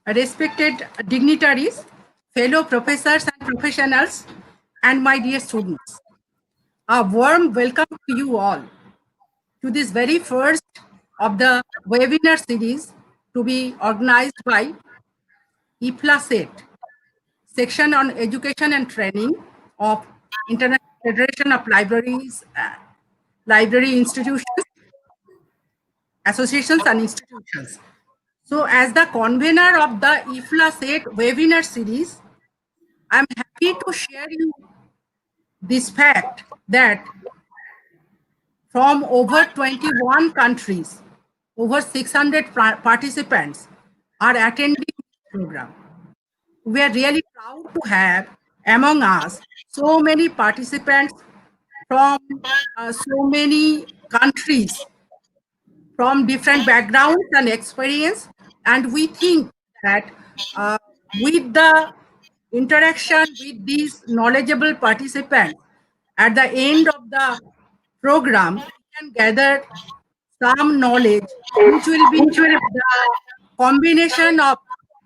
respected dignitaries, fellow professors and professionals, and my dear students. A warm welcome to you all to this very first of the webinar series to be organized by IFLA SET, Section on Education and Training of International Federation of Libraries, Library Institutions, Associations and Institutions. So as the convener of the IFLA SET webinar series, I'm happy to share you this fact that from over 21 countries, over 600 participants are attending this program. We are really proud to have among us so many participants from so many countries, from different backgrounds and experience. And we think that uh, with the interaction with these knowledgeable participants at the end of the program, we can gather some knowledge which will be the combination of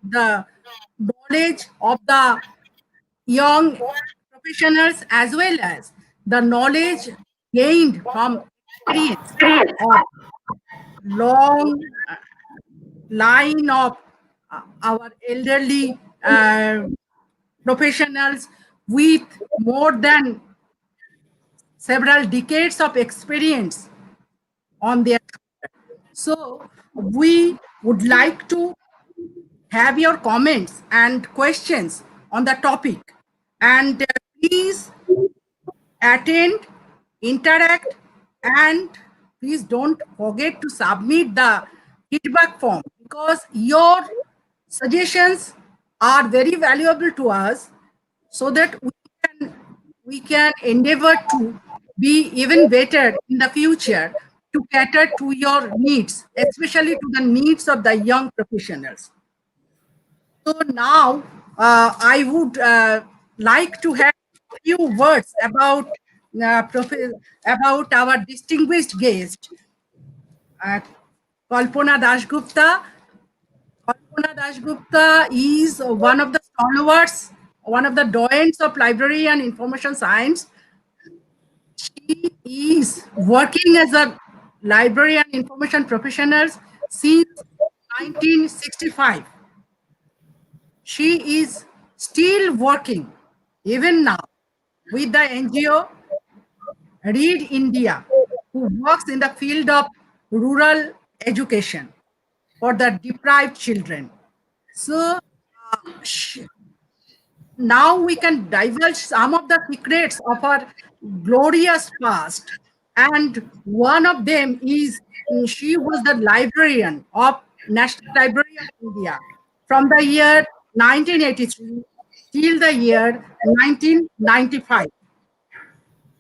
the knowledge of the young professionals as well as the knowledge gained from experience of long line of our elderly professionals with more than several decades of experience on their. So we would like to have your comments and questions on the topic, and please attend, interact, and please don't forget to submit the feedback form because your suggestions are very valuable to us so that we can endeavor to be even better in the future to cater to your needs, especially to the needs of the young professionals. So now I would like to have a few words about our distinguished guest, uh, Kalpana Dasgupta. Kalpana Dasgupta is one of the stalwarts, one of the doyens of library and information science. She is working as a library and information professional since 1965. She is still working even now with the NGO Read India, who works in the field of rural education for the deprived children. So now we can divulge some of the secrets of our glorious past. And one of them is she was the librarian of National Library of India from the year 1983 till the year 1995.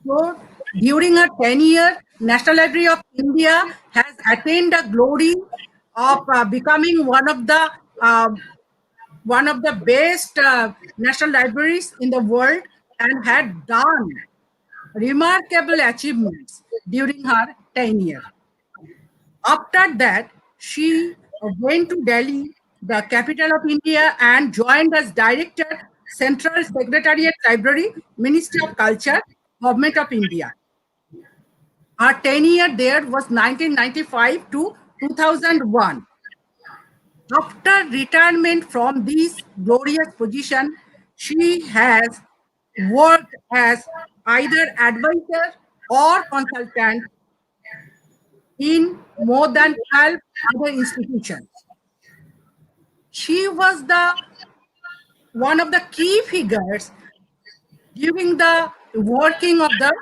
So during her tenure, National Library of India has attained the glory of becoming uh, one of the best national libraries in the world and had done remarkable achievements during her tenure. After that, she went to Delhi, the capital of India, and joined as Director, Central Secretariat Library, Ministry of Culture, Government of India. Her tenure there was 1995 to 2001. After retirement from this glorious position, she has worked as either advisor or consultant in more than 12 other institutions. She was the one of the key figures during the working of the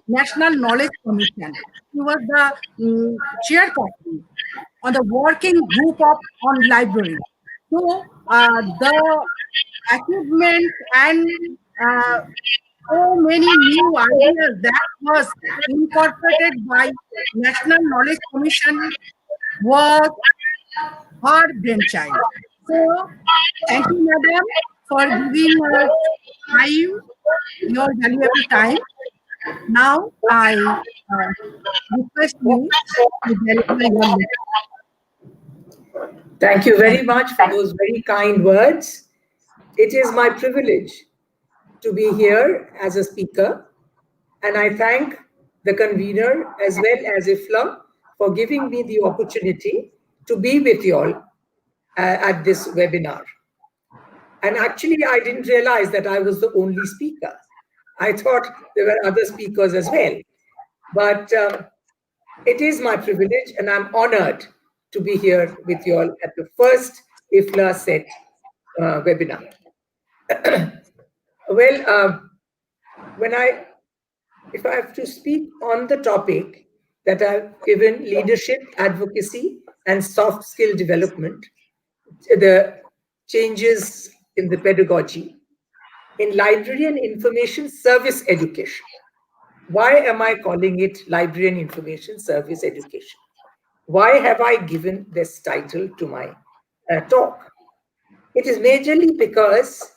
National Knowledge Commission. She was the chairperson on the working group of on library. So the achievements and so many new ideas that was incorporated by National Knowledge Commission was her brainchild. So thank you, madam, for giving us time, your valuable time. Now I request you to deliver your lecture. Thank you very much for those very kind words. It is my privilege to be here as a speaker, and I thank the convener as well as IFLA for giving me the opportunity to be with you all at this webinar. And actually, I didn't realize that I was the only speaker. I thought there were other speakers as well. But it is my privilege, and I'm honored to be here with you all at the first IFLA set webinar. Well, if I have to speak on the topic that I've given, leadership, advocacy, and soft skill development, the changes in the pedagogy, in library and information service education. Why am I calling it library and information service education? Why have I given this title to my talk? It is majorly because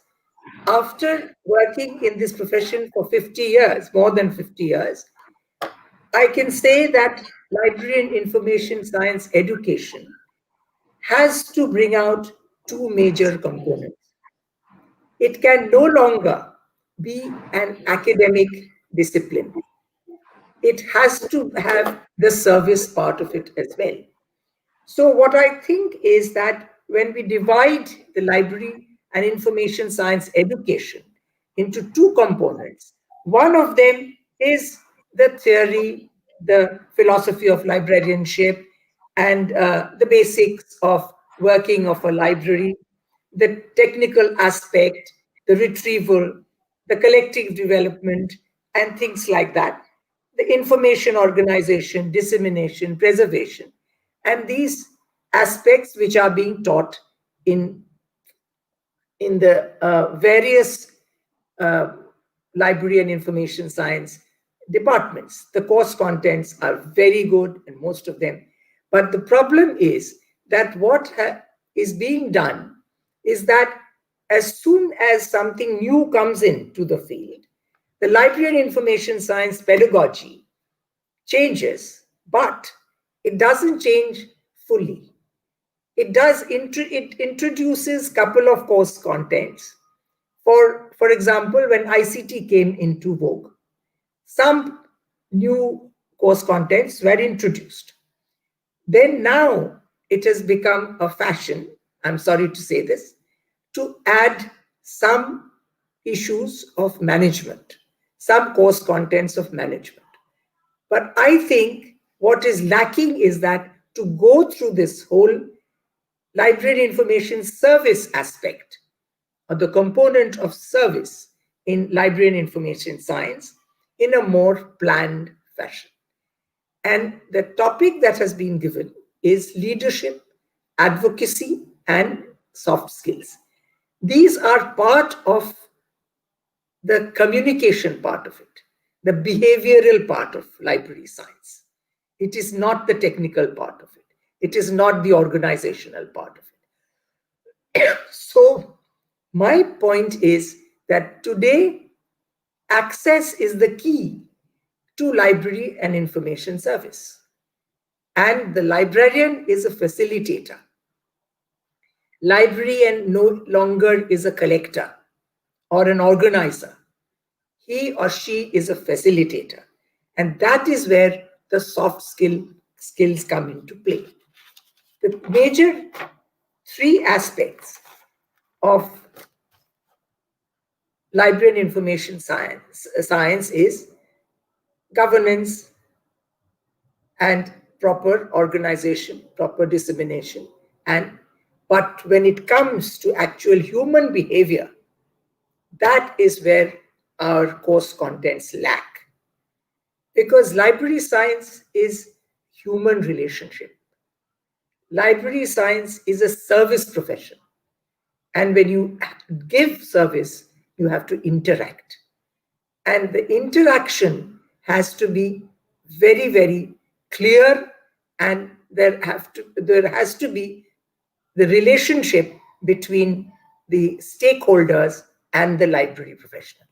after working in this profession for 50 years, more than 50 years, I can say that library and information science education has to bring out two major components. It can no longer be an academic discipline. It has to have the service part of it as well. So what I think is that when we divide the library and information science education into two components, one of them is the theory, the philosophy of librarianship, and the basics of working of a library, the technical aspect, the retrieval, the collective development, and things like that, the information organization, dissemination, preservation, and these aspects which are being taught in the various uh, library and information science departments. The course contents are very good, and most of them. But the problem is that what is being done is that as soon as something new comes into the field, the library and information science pedagogy changes, but it doesn't change fully. It introduces couple of course contents. For example, when ICT came into vogue, some new course contents were introduced. Then now it has become a fashion, I'm sorry to say this, to add some issues of management, some course contents of management. But I think what is lacking is that to go through this whole library information service aspect, or the component of service in library and information science, in a more planned fashion. And the topic that has been given is leadership, advocacy, and soft skills. These are part of the communication part of it, the behavioral part of library science. It is not the technical part of it. It is not the organizational part of it. So my point is that today access is the key to library and information service. And the librarian is a facilitator. Librarian no longer is a collector or an organizer. He or she is a facilitator. And that is where the soft skills come into play. The major three aspects of library and information science is governance and proper organization, proper dissemination. But when it comes to actual human behavior, that is where our course contents lack. Because library science is human relationship. Library science is a service profession. And when you give service, you have to interact. And the interaction has to be very, very clear, and there has to be the relationship between the stakeholders and the library professional.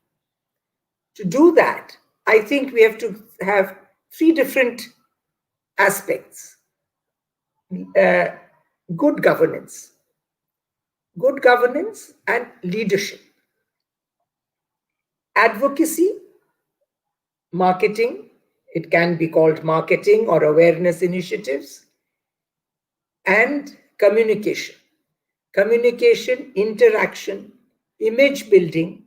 To do that, I think we have to have three different aspects. Good governance. Good governance and leadership. Advocacy, marketing, it can be called marketing or awareness initiatives, and communication. Communication, interaction, image building,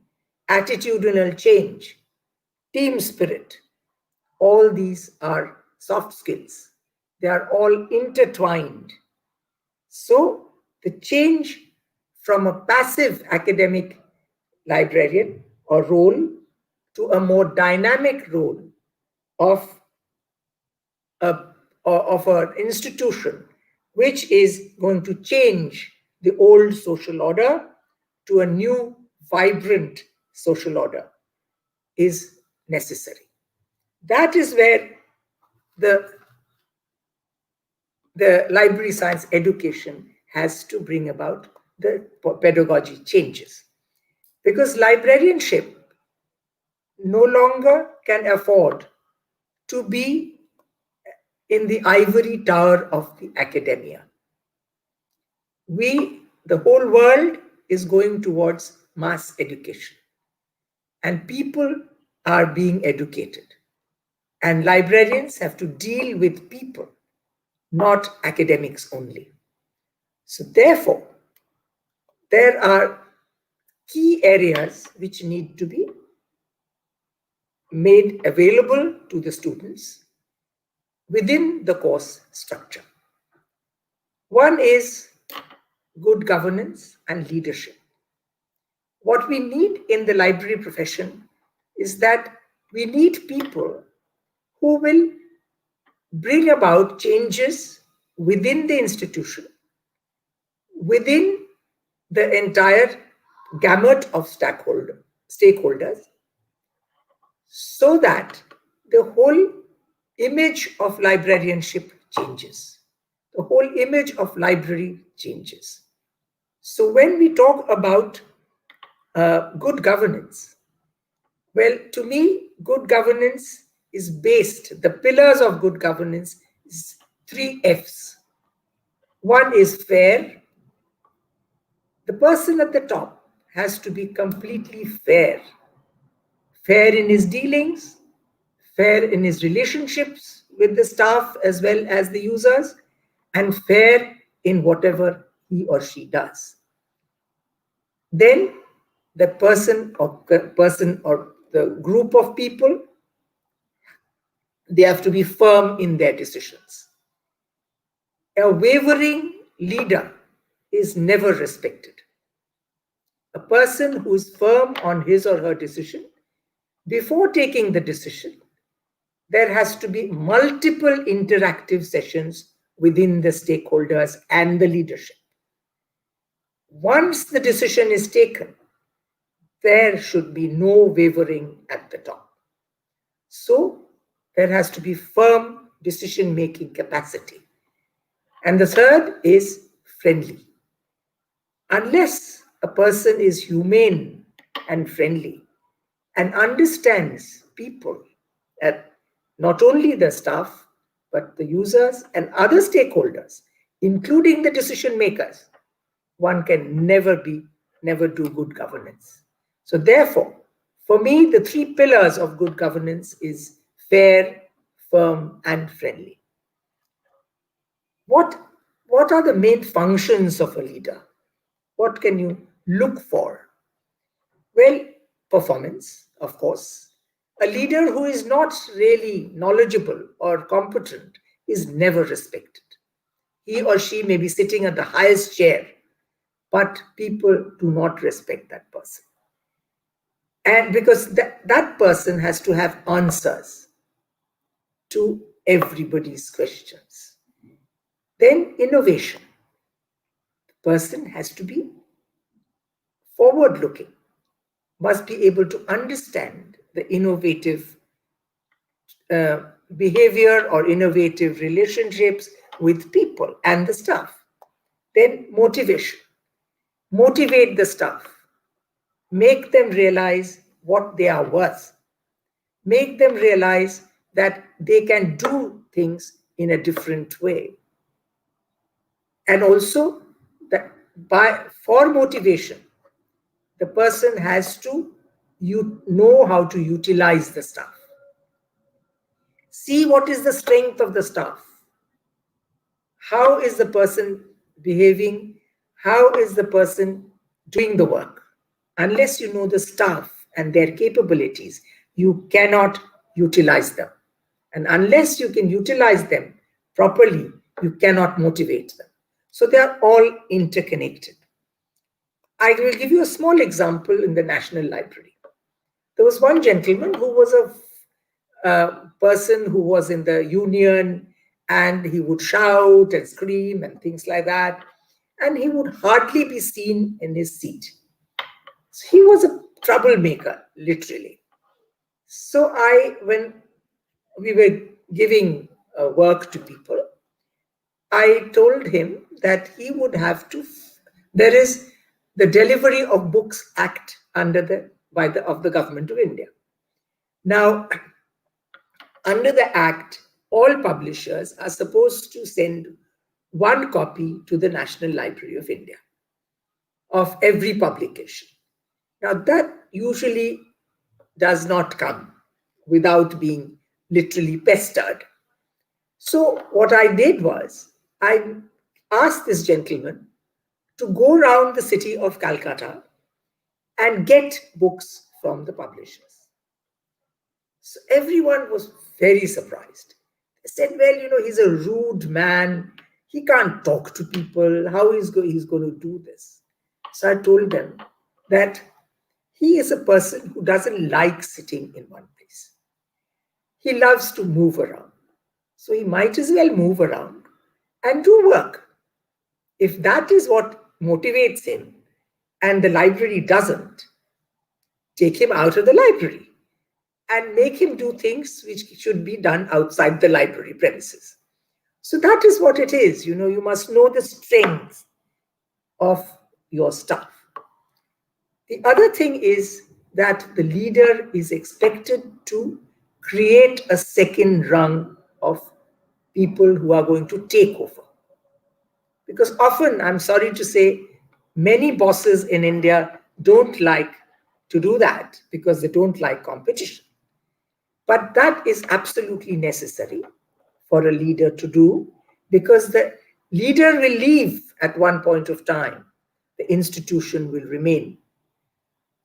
attitudinal change, team spirit. All these are soft skills. They are all intertwined. So, the change from a passive academic librarian or role to a more dynamic role of a, of an institution which is going to change the old social order to a new, vibrant social order is necessary. That is where the, the library science education has to bring about the pedagogy changes. Because librarianship no longer can afford to be in the ivory tower of the academia. The whole world is going towards mass education, and people are being educated. And librarians have to deal with people, not academics only. So, therefore, there are key areas which need to be made available to the students within the course structure. One is good governance and leadership. What we need in the library profession is that we need people who will bring about changes within the institution, within the entire gamut of stakeholders, so that the whole image of librarianship changes. The whole image of library changes. So when we talk about good governance, well, to me, good governance is based, the pillars of good governance is 3 Fs. One is fair. The person at the top has to be completely fair. Fair in his dealings, fair in his relationships with the staff as well as the users, and fair in whatever he or she does. Then the person or the group of people, they have to be firm in their decisions. A wavering leader is never respected. A person who is firm on his or her decision, before taking the decision, there has to be multiple interactive sessions within the stakeholders and the leadership. Once the decision is taken, there should be no wavering at the top. So there has to be firm decision-making capacity. And the third is friendly. Unless a person is humane and friendly and understands people, not only the staff, but the users and other stakeholders, including the decision makers, one can never do good governance. So therefore, for me, the 3 pillars of good governance is fair, firm, and friendly. What are the main functions of a leader? What can you look for? Well, performance, of course. A leader who is not really knowledgeable or competent is never respected. He or she may be sitting at the highest chair, but people do not respect that person. And because that person has to have answers to everybody's questions. Then innovation. The person has to be forward looking, must be able to understand the innovative behavior or innovative relationships with people and the staff. Then motivation. Motivate the staff. Make them realize what they are worth. Make them realize that they can do things in a different way. And also that for motivation, the person has to know how to utilize the staff. See what is the strength of the staff. How is the person behaving? How is the person doing the work? Unless you know the staff and their capabilities, you cannot utilize them. And unless you can utilize them properly, you cannot motivate them. So they are all interconnected. I will give you a small example in the National Library. There was one gentleman who was a person who was in the union, and he would shout and scream and things like that. And he would hardly be seen in his seat. So he was a troublemaker, literally. So when we were giving work to people, I told him that he would have to. There is the Delivery of Books Act under of the Government of India. Now, under the Act, all publishers are supposed to send one copy to the National Library of India of every publication. Now, that usually does not come without being literally pestered. So, what I did was, I asked this gentleman to go around the city of Calcutta and get books from the publishers. So, everyone was very surprised. They said, well, he's a rude man. He can't talk to people. How he's going to do this? So, I told them that he is a person who doesn't like sitting in one place. He loves to move around. So he might as well move around and do work. If that is what motivates him and the library doesn't, take him out of the library and make him do things which should be done outside the library premises. So that is what it is. You must know the strength of your staff. The other thing is that the leader is expected to create a second rung of people who are going to take over. Because often, I'm sorry to say, many bosses in India don't like to do that because they don't like competition. But that is absolutely necessary for a leader to do, because the leader will leave at one point of time. The institution will remain.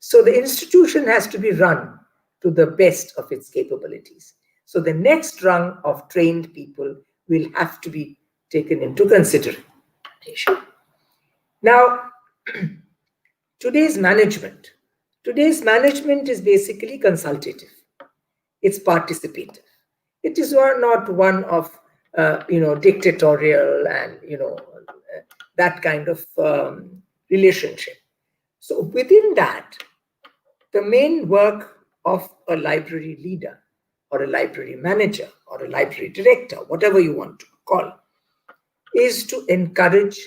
So the institution has to be run to the best of its capabilities. So the next rung of trained people will have to be taken into consideration. Now, today's management is basically consultative. It's participative. It is not one of dictatorial and that kind of relationship. So within that, the main work of a library leader or a library manager or a library director, whatever you want to call, is to encourage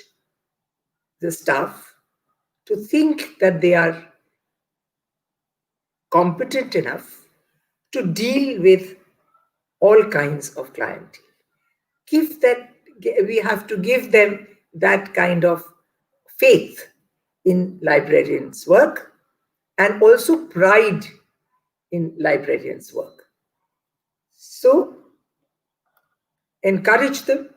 the staff to think that they are competent enough to deal with all kinds of clientele. We have to give them that kind of faith in librarians' work and also pride in librarians' work. So, encourage them,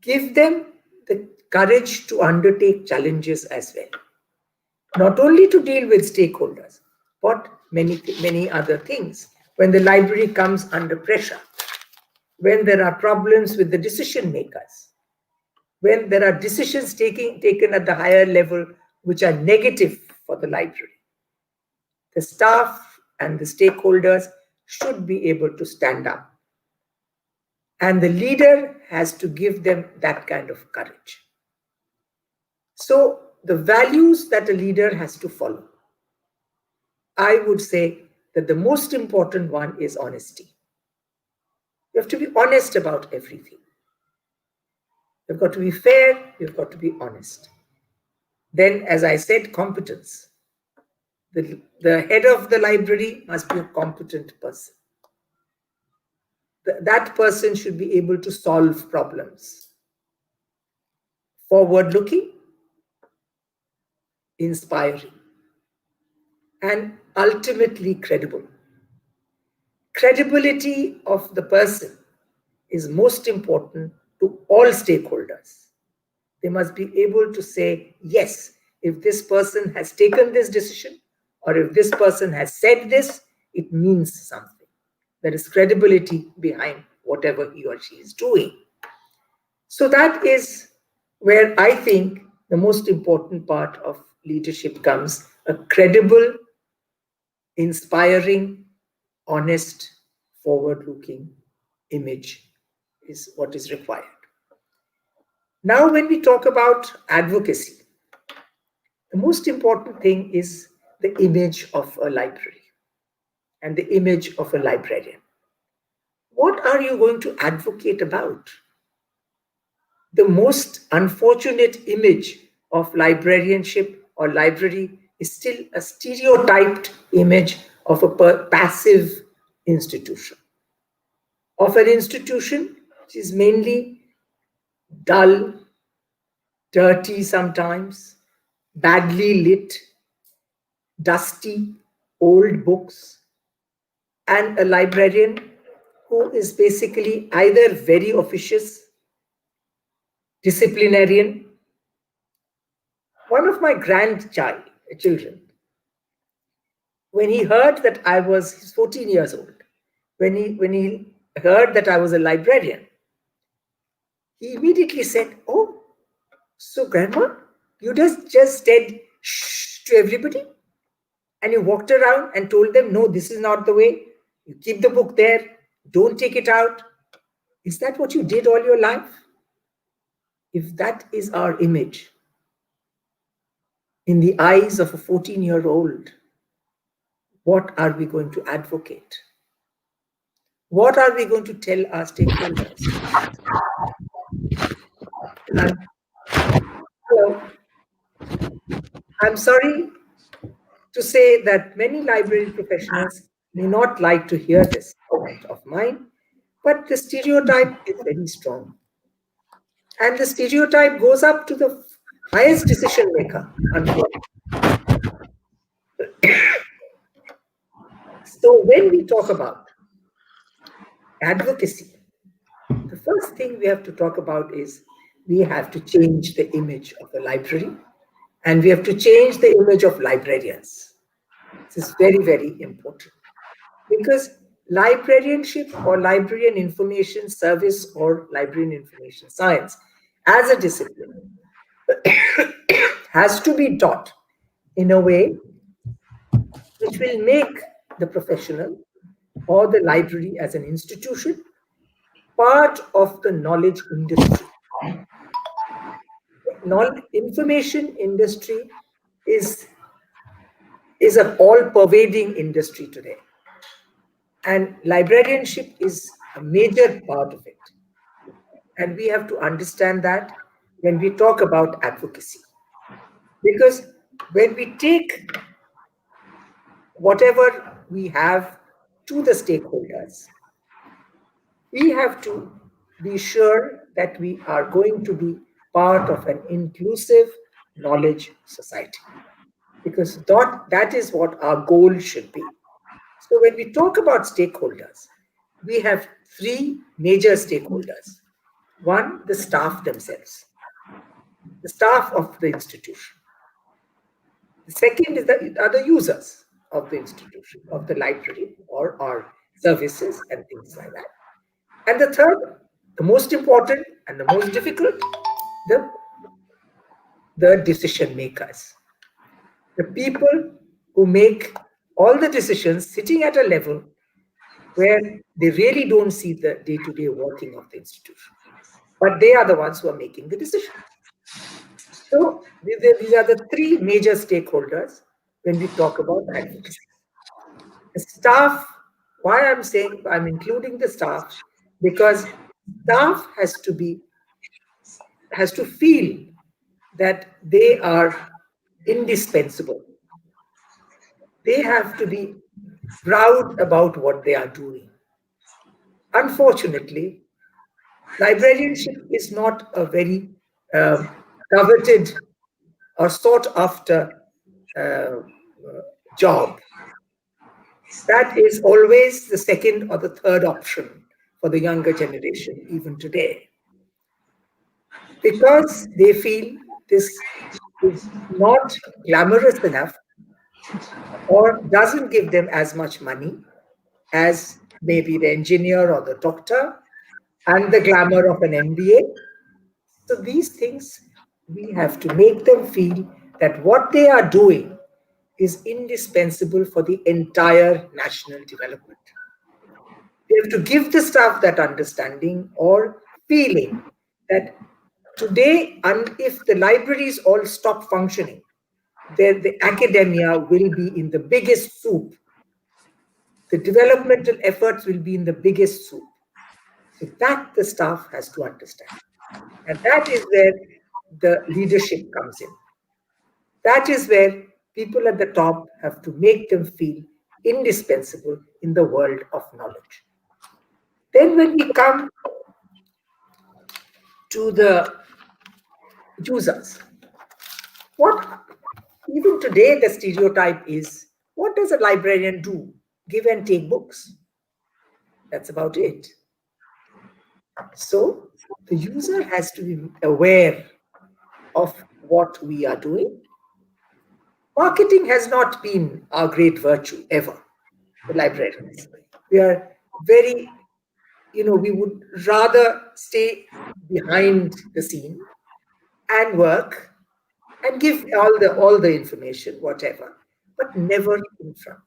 give them the courage to undertake challenges as well. Not only to deal with stakeholders, but many other things. When the library comes under pressure, when there are problems with the decision makers, when there are decisions taken at the higher level which are negative for the library, the staff and the stakeholders should be able to stand up. And the leader has to give them that kind of courage. So the values that a leader has to follow, I would say that the most important one is honesty. You have to be honest about everything. You've got to be fair, you've got to be honest. Then, as I said, competence. The head of the library must be a competent person. That person should be able to solve problems, forward looking, inspiring, and ultimately credible. Credibility of the person is most important to all stakeholders. They must be able to say, yes, if this person has taken this decision or if this person has said this, it means something. There is credibility behind whatever he or she is doing. So that is where I think the most important part of leadership comes: a credible, inspiring, honest, forward looking image is what is required. Now, when we talk about advocacy, the most important thing is the image of a library and the image of a librarian. What are you going to advocate about? The most unfortunate image of librarianship or library is still a stereotyped image of a passive institution, of an institution which is mainly dull, dirty sometimes, badly lit, dusty, old books, and a librarian who is basically either very officious, disciplinarian. One of my children, when he heard that he's 14 years old, when he heard that I was a librarian, he immediately said, "Oh, so grandma, you just said shh to everybody, and you walked around and told them, no, this is not the way. You keep the book there, don't take it out. Is that what you did all your life?" If that is our image in the eyes of a 14-year-old, what are we going to advocate? What are we going to tell our stakeholders? And so I'm sorry to say that many library professionals may not like to hear this comment of mine, but the stereotype is very strong. And the stereotype goes up to the highest decision maker, unquote. So when we talk about advocacy, the first thing we have to talk about is we have to change the image of the library and we have to change the image of librarians. This is very, very important because librarianship or librarian information service or librarian information science as a discipline has to be taught in a way which will make the professional or the library as an institution part of the knowledge industry. Information industry is, is an all-pervading industry today. And librarianship is a major part of it. And we have to understand that when we talk about advocacy. Because when we take whatever we have to the stakeholders, we have to be sure that we are going to be part of an inclusive knowledge society, because that is what our goal should be. So when we talk about stakeholders, we have three major stakeholders. One, the staff themselves, the staff of the institution. The second is the other users of the institution, of the library or our services and things like that. And the third, the most important and the most difficult, the, the decision makers, the people who make all the decisions sitting at a level where they really don't see the day-to-day working of the institution, but they are the ones who are making the decision. So these are the three major stakeholders when we talk about advocacy. The staff, why I'm saying I'm including the staff, because staff has to feel that they are indispensable. They have to be proud about what they are doing. Unfortunately, librarianship is not a very coveted or sought after uh, job, that is always the second or the third option for the younger generation, even today, because they feel this is not glamorous enough or doesn't give them as much money as maybe the engineer or the doctor and the glamour of an MBA. So these things, we have to make them feel that what they are doing is indispensable for the entire national development. We have to give the staff that understanding or feeling that today, and if the libraries all stop functioning, then the academia will be in the biggest soup. The developmental efforts will be in the biggest soup. So that the staff has to understand. And that is where the leadership comes in. That is where people at the top have to make them feel indispensable in the world of knowledge. Then, when we come to the users, what even today the stereotype is, what does a librarian do? Give and take books. That's about it. So the user has to be aware of what we are doing. Marketing has not been our great virtue ever, the librarians. We are very, we would rather stay behind the scene and work and give all the information, whatever, but never in front.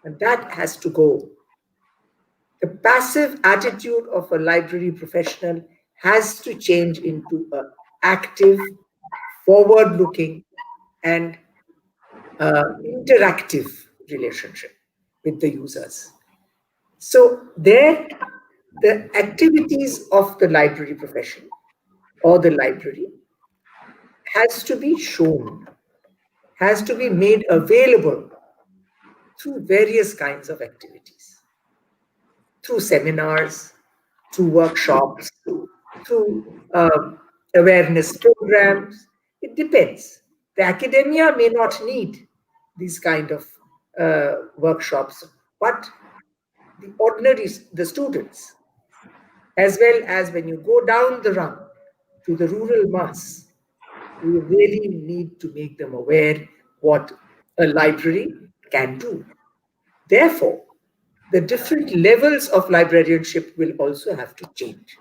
And that has to go. The passive attitude of a library professional has to change into an active, forward looking, and interactive relationship with the users. So, there, the activities of the library profession or the library has to be shown, has to be made available through various kinds of activities, through seminars, through workshops, through awareness programs. It depends. The academia may not need these kind of workshops, but the ordinaries, the students, as well as when you go down the rung to the rural mass, we really need to make them aware what a library can do. Therefore, the different levels of librarianship will also have to change.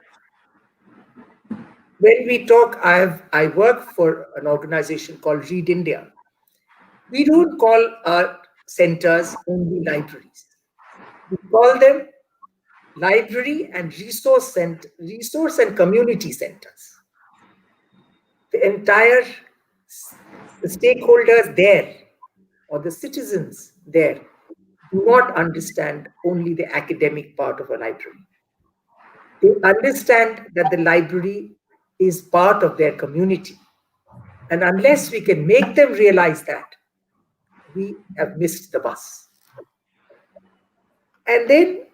When we talk, I work for an organization called Read India. We don't call our centers only libraries. We call them library and resource and community centers. The entire the stakeholders there or the citizens there do not understand only the academic part of a library. They understand that the library is part of their community. And unless we can make them realize that, we have missed the bus. And then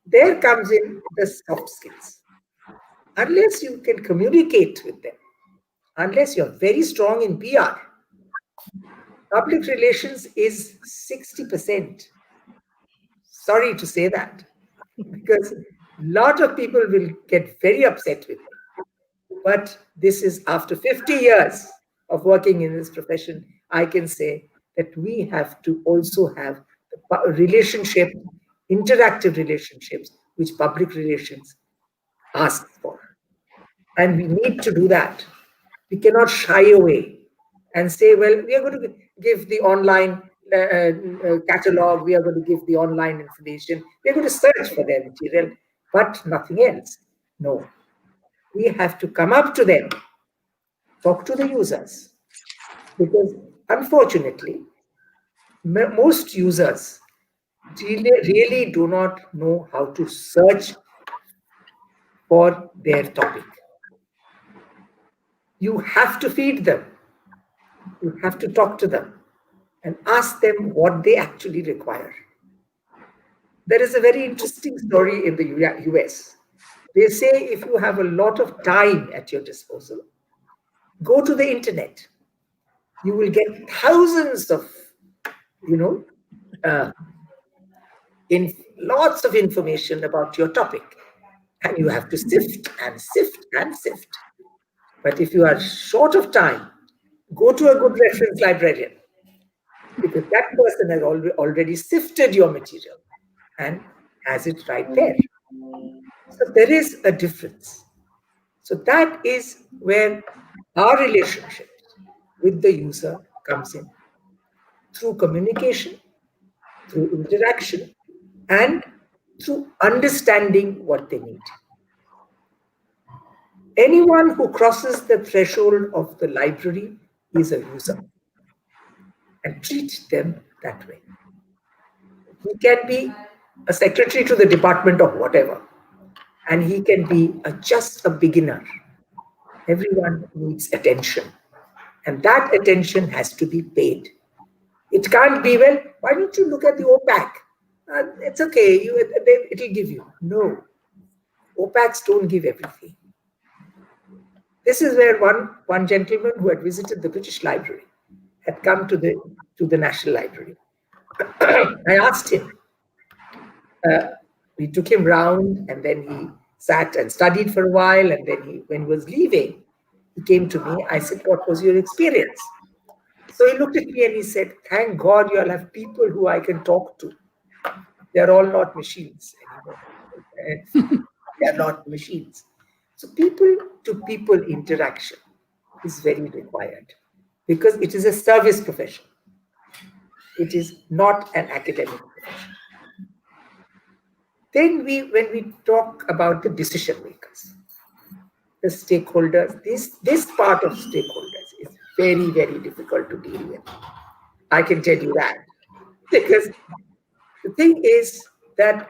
there comes in the soft skills. Unless you can communicate with them, unless you're very strong in PR, public relations is 60%. Sorry to say that, because a lot of people will get very upset with me. But this is after 50 years of working in this profession, I can say that we have to also have relationship, interactive relationships, which public relations asks for. And we need to do that. We cannot shy away and say, well, we are going to give the online catalog, we are going to give the online information, we are going to search for their material, but nothing else. No. We have to come up to them, talk to the users, because unfortunately, most users really do not know how to search for their topic. You have to feed them. You have to talk to them and ask them what they actually require. There is a very interesting story in the US. They say if you have a lot of time at your disposal, Go to the internet. You will get thousands of, you know, uh, in lots of information about your topic. And you have to sift and sift and sift. But if you are short of time, go to a good reference librarian, because that person has already sifted your material and has it right there. So there is a difference. So that is where our relationship with the user comes in, through communication, through interaction, and through understanding what they need. Anyone who crosses the threshold of the library is a user, and treat them that way. He can be a secretary to the department of whatever, and he can be just a beginner. Everyone needs attention, and that attention has to be paid. It can't be, well, why don't you look at the OPAC? It's okay, it'll give you. No, OPACs don't give everything. This is where one gentleman who had visited the British Library had come to the National Library. I asked him, we took him round, and then he sat and studied for a while, and then when he was leaving, he came to me. I said, what was your experience? So he looked at me and he said, thank God you all have people who I can talk to. They're all not machines anymore. They're not machines. So people to people interaction is very required, because it is a service profession. It is not an academic profession. Then when we talk about the decision makers, the stakeholders, this part of stakeholders is very, very difficult to deal with. I can tell you that. Because the thing is that,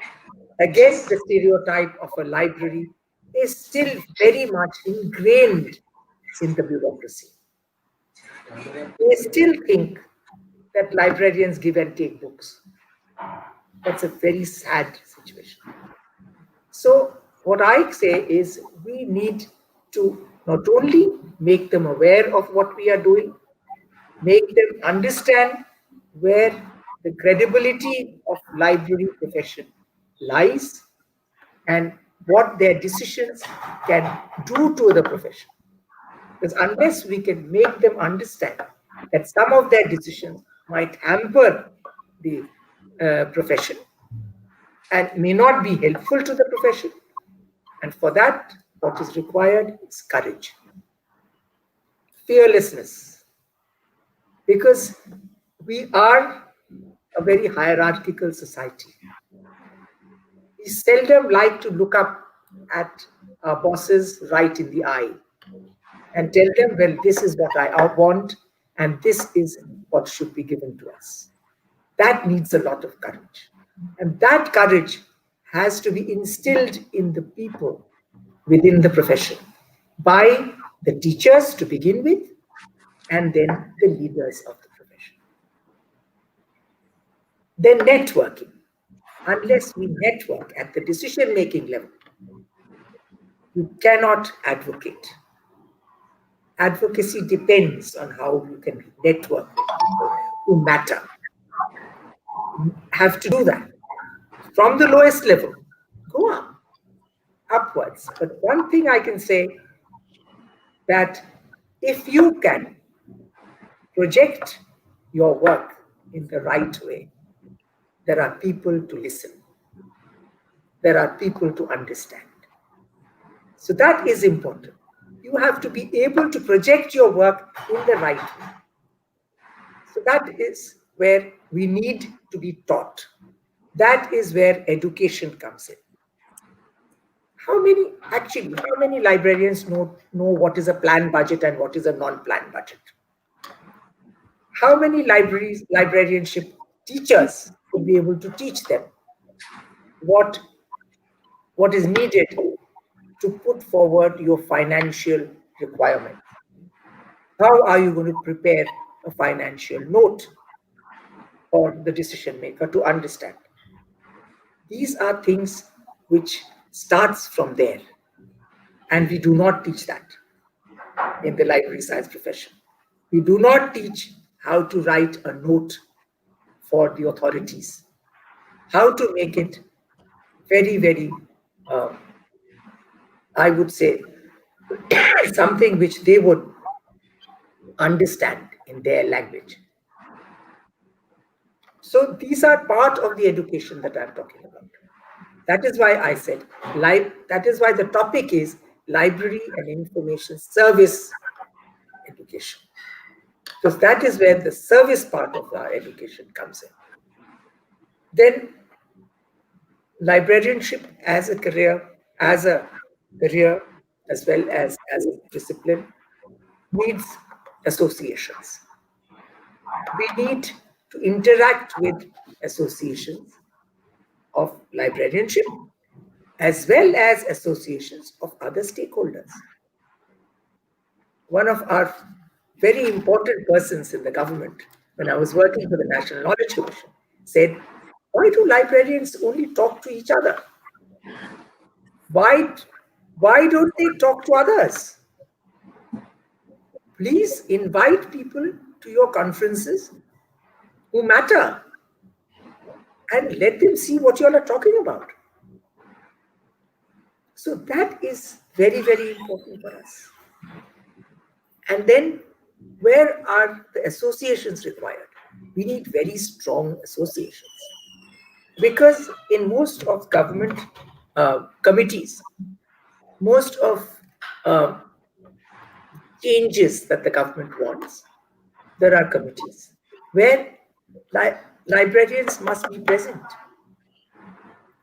again, the stereotype of a library is still very much ingrained in the bureaucracy. They still think that librarians give and take books. That's a very sad situation. So what I say is, we need to not only make them aware of what we are doing, make them understand where the credibility of library profession lies, and what their decisions can do to the profession. Because unless we can make them understand that some of their decisions might hamper the profession and may not be helpful to the profession, and for that, what is required is courage, fearlessness, because we are a very hierarchical society. We seldom like to look up at our bosses right in the eye and tell them, well, this is what I want, and this is what should be given to us. That needs a lot of courage. And that courage has to be instilled in the people within the profession by the teachers to begin with, and then the leaders of the profession. Then networking. Unless we network at the decision-making level, you cannot advocate. Advocacy depends on how you can network with people who matter. You have to do that. From the lowest level, go up, upwards. But one thing I can say, that if you can project your work in the right way, there are people to listen. There are people to understand. So that is important. You have to be able to project your work in the right way. So that is where we need to be taught. That is where education comes in. How many librarians know what is a planned budget and what is a non-planned budget? How many librarianship teachers will be able to teach them what is needed to put forward your financial requirement? How are you going to prepare a financial note for the decision maker to understand? These are things which starts from there, and we do not teach that. in the library science profession. We do not teach how to write a note for the authorities, how to make it very, very, uh, I would say, something which they would understand in their language. So these are part of the education that I'm talking about. That is why I said, that is why the topic is library and information service education. Because that is where the service part of our education comes in. Then librarianship as a career as well as a discipline needs associations. We need to interact with associations of librarianship as well as associations of other stakeholders. One of our very important persons in the government, when I was working for the National Knowledge Commission, said, why do librarians only talk to each other? Why, why don't they talk to others? Please invite people to your conferences who matter and let them see what you all are talking about. So that is very, very important for us. And then where are the associations required? We need very strong associations. Because in most of government committees, most of uh, changes that the government wants, there are committees where librarians must be present.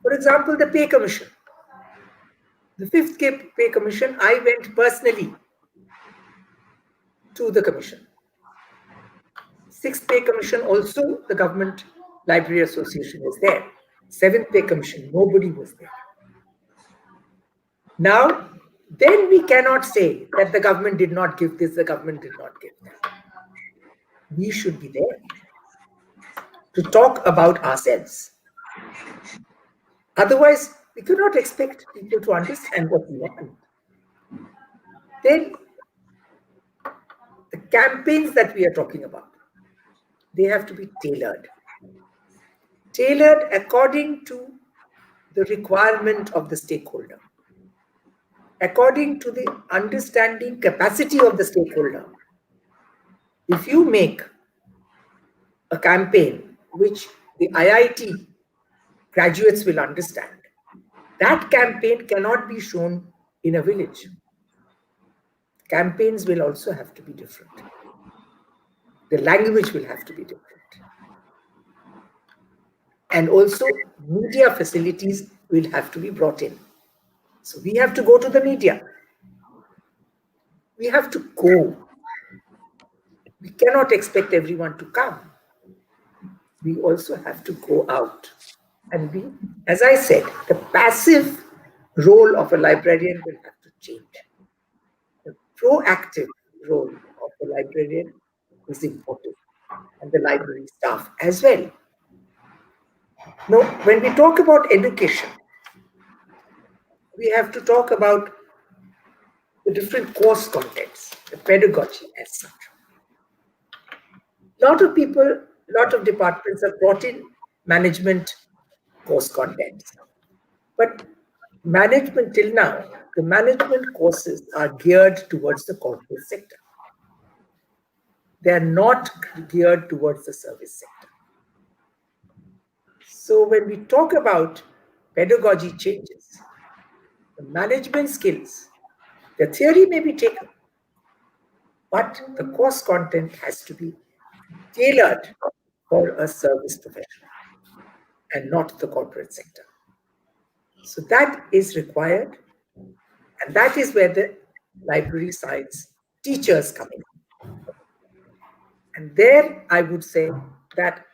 For example, the pay commission. The fifth pay commission, I went personally to the commission. Sixth pay commission also, the government library association was there. Seventh pay commission, nobody was there. Now, then we cannot say that the government did not give this, the government did not give that. We should be there to talk about ourselves. Otherwise, we cannot expect people to understand what we want. Then, the campaigns that we are talking about, they have to be tailored. Tailored according to the requirement of the stakeholder, according to the understanding capacity of the stakeholder. If you make a campaign which the IIT graduates will understand, that campaign cannot be shown in a village. Campaigns will also have to be different. The language will have to be different. And also, media facilities will have to be brought in. So we have to go to the media. We have to go. We cannot expect everyone to come. We also have to go out. And we, as I said, the passive role of a librarian will have to change. The proactive role of the librarian is important, and the library staff as well. Now, when we talk about education, we have to talk about the different course contents, the pedagogy as such. A lot of people, a lot of departments have brought in management course contents. But management till now, the management courses are geared towards the corporate sector. They are not geared towards the service sector. So when we talk about pedagogy changes, the management skills, the theory may be taken, but the course content has to be tailored for a service profession and not the corporate sector. So that is required, and that is where the library science teachers come in. And there I would say that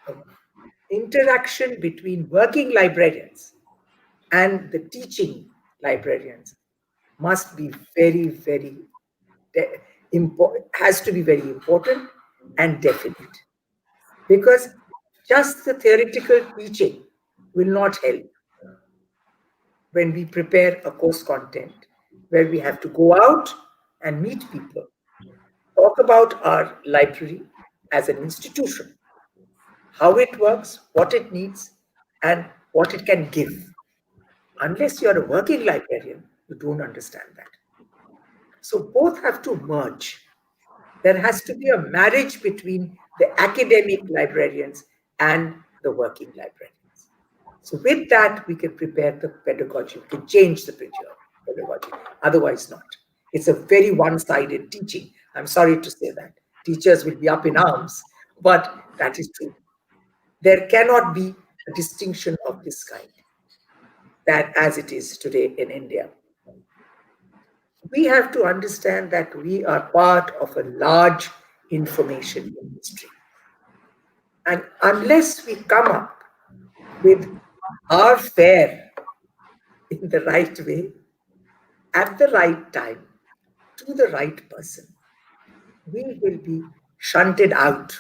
interaction between working librarians and the teaching librarians must be very, very important, has to be very important and definite. Because just the theoretical teaching will not help when we prepare a course content where we have to go out and meet people about our library as an institution, how it works, what it needs, and what it can give. Unless you're a working librarian, you don't understand that. So both have to merge. There has to be a marriage between the academic librarians and the working librarians. So with that, we can prepare the pedagogy, we can change the pedagogy. Otherwise not. It's a very one-sided teaching. I'm sorry to say that. Teachers will be up in arms, but that is true. There cannot be a distinction of this kind that as it is today in India. We have to understand that we are part of a large information industry. And unless we come up with our fare in the right way, at the right time, to the right person, we will be shunted out.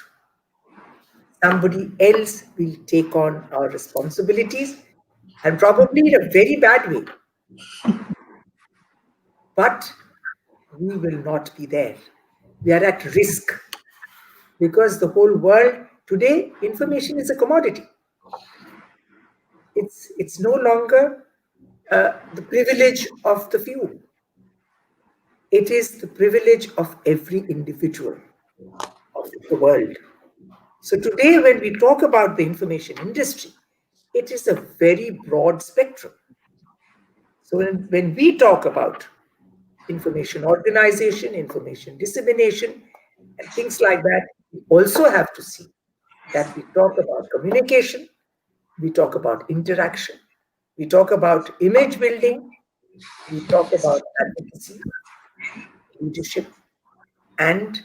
Somebody else will take on our responsibilities, and probably in a very bad way. But we will not be there. We are at risk because the whole world today, information is a commodity. It's no longer the privilege of the few. It is the privilege of every individual of the world. So today, when we talk about the information industry, it is a very broad spectrum. So when we talk about information organization, information dissemination, and things like that, we also have to see that we talk about communication, we talk about interaction, we talk about image building, we talk about advocacy, leadership, and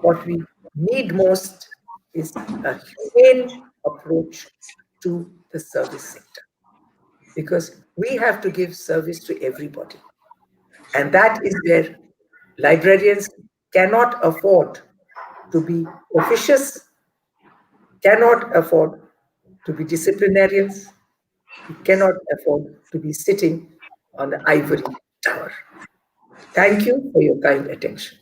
what we need most is a humane approach to the service sector. Because we have to give service to everybody. And that is where librarians cannot afford to be officious, cannot afford to be disciplinarians, we cannot afford to be sitting on the ivory tower. Thank you for your kind attention.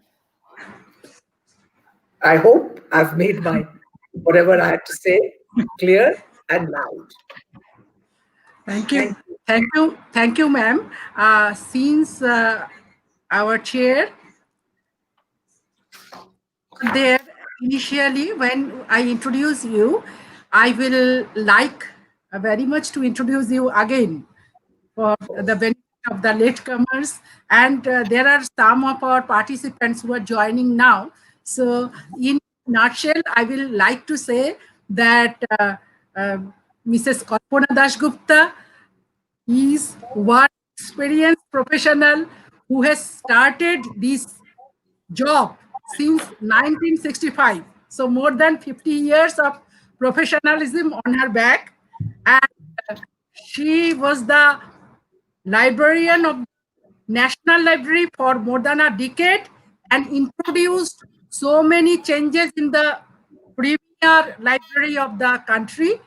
I hope I've made my whatever I had to say clear and loud. Thank you. Thank you. Thank you, ma'am. Since our chair there initially when I introduce you, I will like very much to introduce you again for the benefit of the latecomers. And there are some of our participants who are joining now. So in nutshell, I will like to say that Mrs. Kalpana Dasgupta is one experienced professional who has started this job since 1965. So more than 50 years of professionalism on her back. And she was the librarian of National Library for more than a decade and introduced so many changes in the premier library of the country.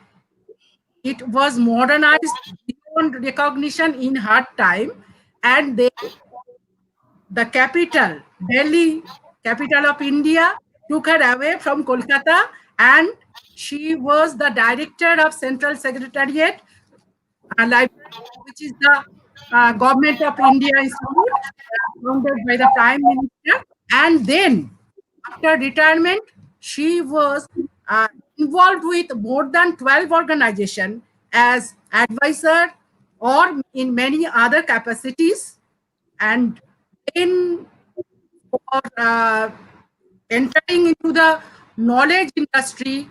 It was modernized beyond recognition in her time, and then the capital, Delhi, capital of India, took her away from Kolkata, and she was the director of Central Secretariat Library, which is the Government of India Institute, founded by the Prime Minister. And then, after retirement, she was involved with more than 12 organizations as advisor or in many other capacities. And then for entering into the knowledge industry,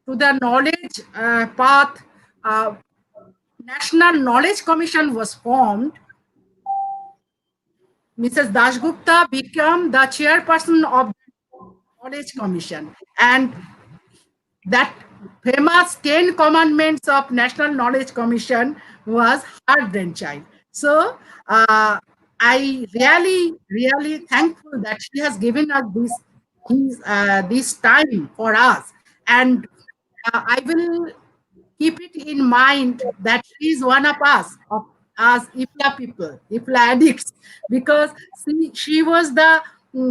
to the knowledge path, uh, National Knowledge Commission was formed. Mrs. Dashgupta became the chairperson of the Knowledge Commission, and that famous 10 commandments of National Knowledge Commission was her brainchild. So I really thankful that she has given us this time for us, and I will keep it in mind that she is one of us, of us IFLA people, IFLA addicts, because she was the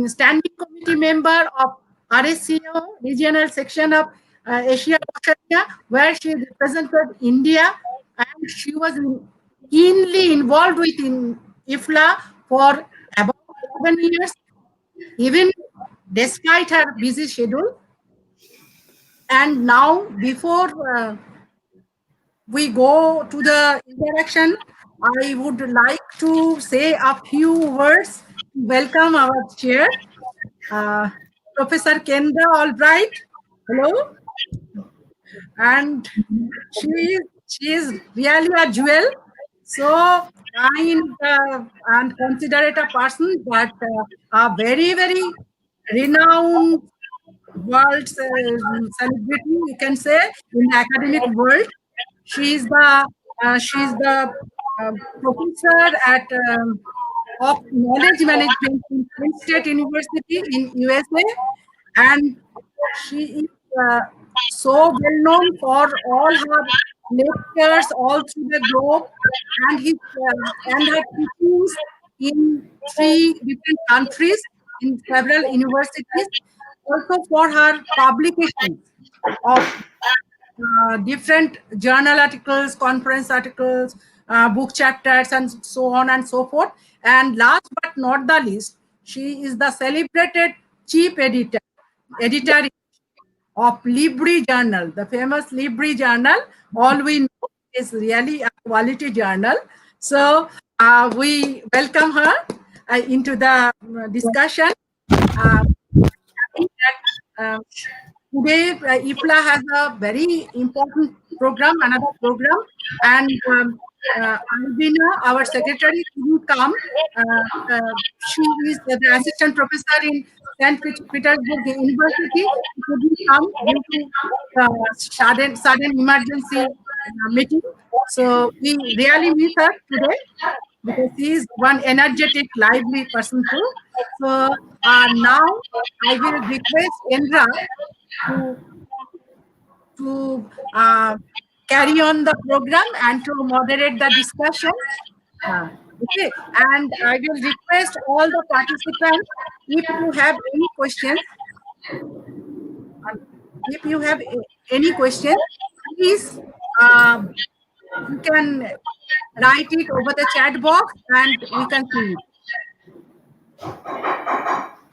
standing committee member of RSCO, regional section of Asia Oceania, where she represented India, and she was keenly involved with IFLA for about 11 years, even despite her busy schedule. And now, before we go to the interaction, I would like to say a few words to welcome our chair, uh, Professor Kendra Albright. Hello, and she is really a jewel. So kind and considerate a person, but a very very renowned world celebrity, you can say, in the academic world. She is the professor at of knowledge management in Penn State University in USA, and she is so well known for all her lectures all through the globe, and her teachings in three different countries in several universities. Also for her publications of different journal articles, conference articles, book chapters, and so on and so forth. And last but not the least, she is the celebrated chief editor of Libri Journal, the famous Libri Journal. All we know is really a quality journal. So we welcome her into the discussion. Uh, think that today IFLA has a very important program, another program, and Albina, our secretary, couldn't come. She is the assistant professor in St. Petersburg University. She couldn't come due to sudden emergency meeting. So we really miss her today because he is one energetic, lively person too. So now I will request Indra to to carry on the program and to moderate the discussion. Okay, and I will request all the participants, if you have any questions, if you have any questions, please you can write it over the chat box and we can see it.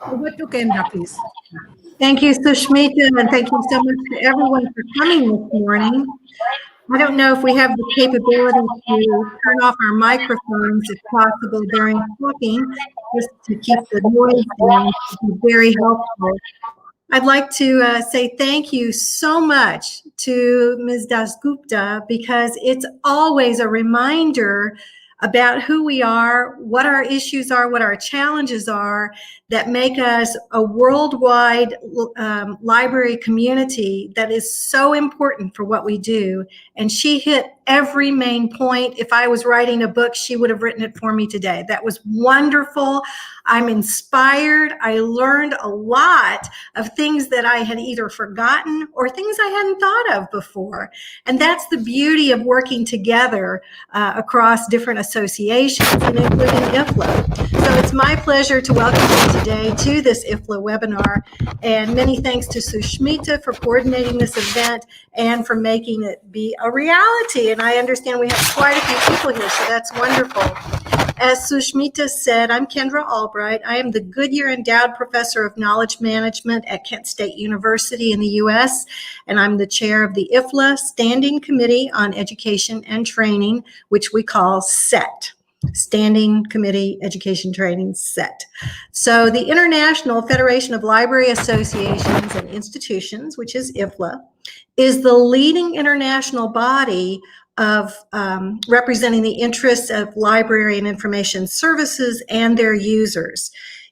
Over to Kendra, please. Thank you, Sushmita, and thank you so much to everyone for coming this morning. I don't know if we have the capability to turn off our microphones if possible during talking, just to keep the noise down. It would be very helpful. I'd like to say thank you so much to Ms. Dasgupta, because it's always a reminder about who we are, what our issues are, what our challenges are, that make us a worldwide library community that is so important for what we do. And she hit every main point. If I was writing a book, she would have written it for me today. That was wonderful. I'm inspired. I learned a lot of things that I had either forgotten or things I hadn't thought of before. And that's the beauty of working together across different associations, and including IFLA. So it's my pleasure to welcome you today to this IFLA webinar. And many thanks to Sushmita for coordinating this event and for making it be a reality. And I understand we have quite a few people here, so that's wonderful. As Sushmita said, I'm Kendra Albright. I am the Goodyear Endowed Professor of Knowledge Management at Kent State University in the U.S., and I'm the chair of the IFLA Standing Committee on Education and Training, which we call SET. Standing Committee Education Training, SET. So the International Federation of Library Associations and Institutions, which is IFLA, is the leading international body of representing the interests of library and information services and their users.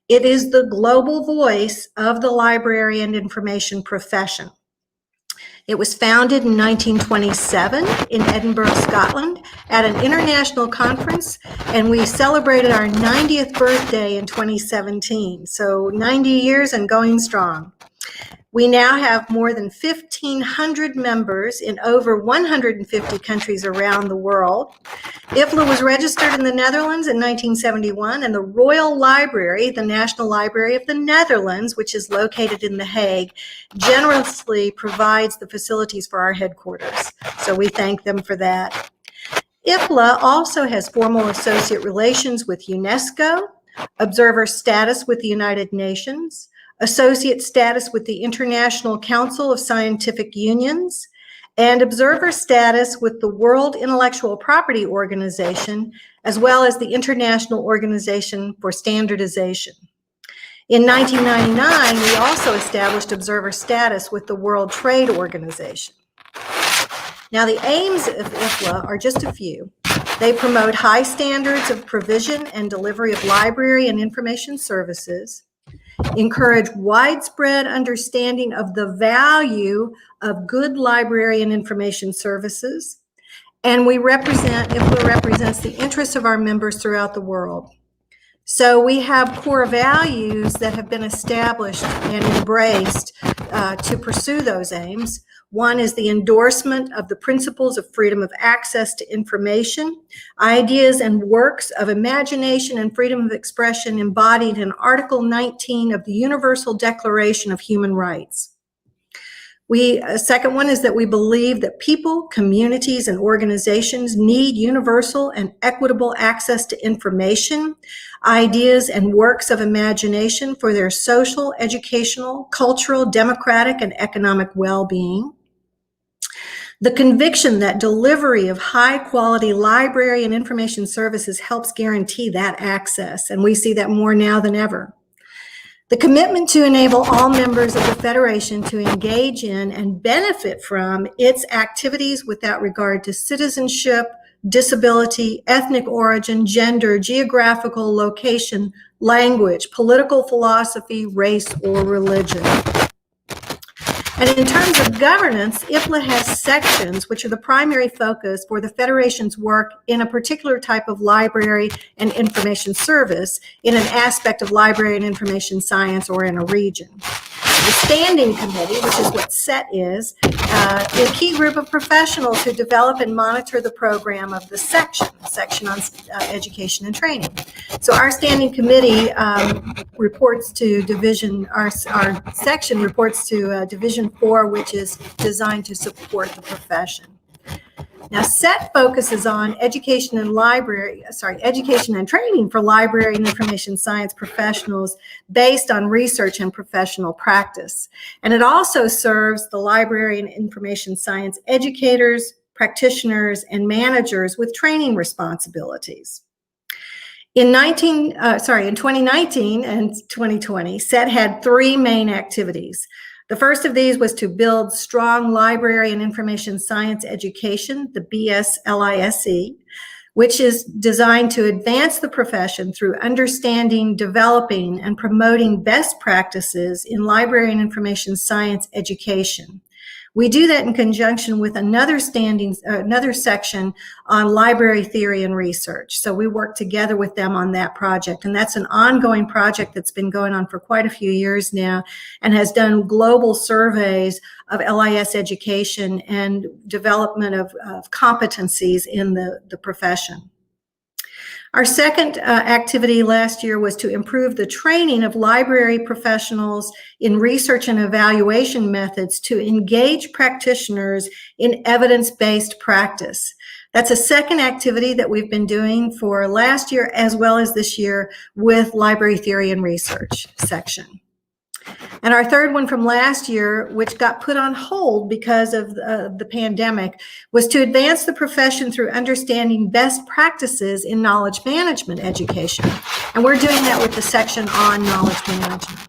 It is the global voice of the library and information profession. It was founded in 1927 in Edinburgh, Scotland, at an international conference, and we celebrated our 90th birthday in 2017. So 90 years and going strong. We now have more than 1,500 members in over 150 countries around the world. IFLA was registered in the Netherlands in 1971, and the Royal Library, the National Library of the Netherlands, which is located in The Hague, generously provides the facilities for our headquarters. So we thank them for that. IFLA also has formal associate relations with UNESCO, observer status with the United Nations, associate status with the International Council of Scientific Unions, and observer status with the World Intellectual Property Organization, as well as the International Organization for Standardization. In 1999, we also established observer status with the World Trade Organization. Now, the aims of IFLA are just a few. They promote high standards of provision and delivery of library and information services, encourage widespread understanding of the value of good library and information services, and IFLA represents the interests of our members throughout the world. So we have core values that have been established and embraced to pursue those aims. One is the endorsement of the principles of freedom of access to information, ideas and works of imagination and freedom of expression embodied in Article 19 of the Universal Declaration of Human Rights. Second one is that we believe that people, communities, and organizations need universal and equitable access to information, ideas, and works of imagination for their social, educational, cultural, democratic, and economic well-being. The conviction that delivery of high-quality library and information services helps guarantee that access, and we see that more now than ever. The commitment to enable all members of the Federation to engage in and benefit from its activities without regard to citizenship, disability, ethnic origin, gender, geographical location, language, political philosophy, race, or religion. And in terms of governance, IFLA has sections which are the primary focus for the Federation's work in a particular type of library and information service in an aspect of library and information science or in a region. The Standing Committee, which is what SET is a key group of professionals who develop and monitor the program of the section on education and training. So our Standing Committee reports to Division, our section reports to Division 4, which is designed to support the profession. Now, SET focuses on education and training for library and information science professionals based on research and professional practice. And it also serves the library and information science educators, practitioners, and managers with training responsibilities. In 2019 and 2020, SET had three main activities. The first of these was to build strong library and information science education, the BSLISE, which is designed to advance the profession through understanding, developing, and promoting best practices in library and information science education. We do that in conjunction with another section on library theory and research. So we work together with them on that project. And that's an ongoing project that's been going on for quite a few years now and has done global surveys of LIS education and development of competencies in the profession. Our second activity last year was to improve the training of library professionals in research and evaluation methods to engage practitioners in evidence-based practice. That's a second activity that we've been doing for last year as well as this year with library theory and research section. And our third one from last year, which got put on hold because of the pandemic, was to advance the profession through understanding best practices in knowledge management education. And we're doing that with the section on knowledge management.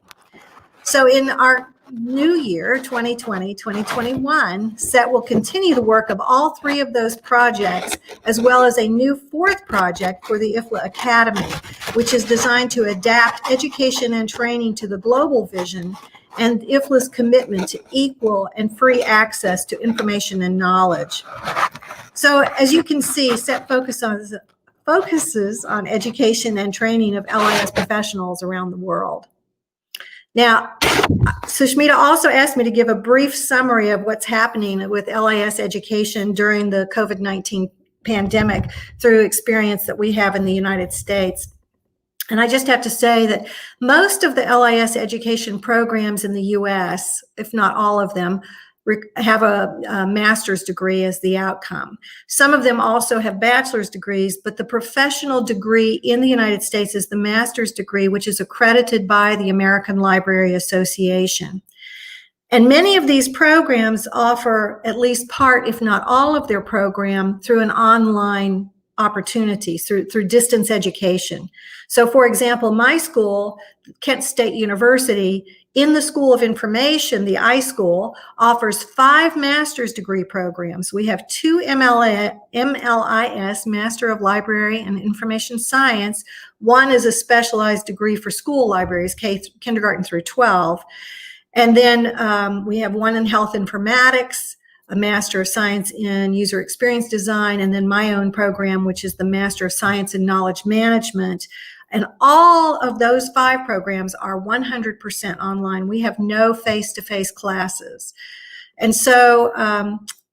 So in our new year, 2020-2021, SET will continue the work of all three of those projects, as well as a new fourth project for the IFLA Academy, which is designed to adapt education and training to the global vision and IFLA's commitment to equal and free access to information and knowledge. So as you can see, SET focuses on education and training of LIS professionals around the world. Now, Sushmita also asked me to give a brief summary of what's happening with LIS education during the COVID-19 pandemic through experience that we have in the United States. And I just have to say that most of the LIS education programs in the US, if not all of them, have a master's degree as the outcome. Some of them also have bachelor's degrees, but the professional degree in the United States is the master's degree, which is accredited by the American Library Association. And many of these programs offer at least part, if not all of their program through an online opportunity, through distance education. So for example, my school, Kent State University, in the School of Information, the iSchool, offers 5 master's degree programs. We have 2 MLIS, Master of Library and Information Science. One is a specialized degree for school libraries, kindergarten through 12. And then we have one in Health Informatics, a Master of Science in User Experience Design, and then my own program, which is the Master of Science in Knowledge Management. And all of those 5 programs are 100% online. We have no face-to-face classes. And so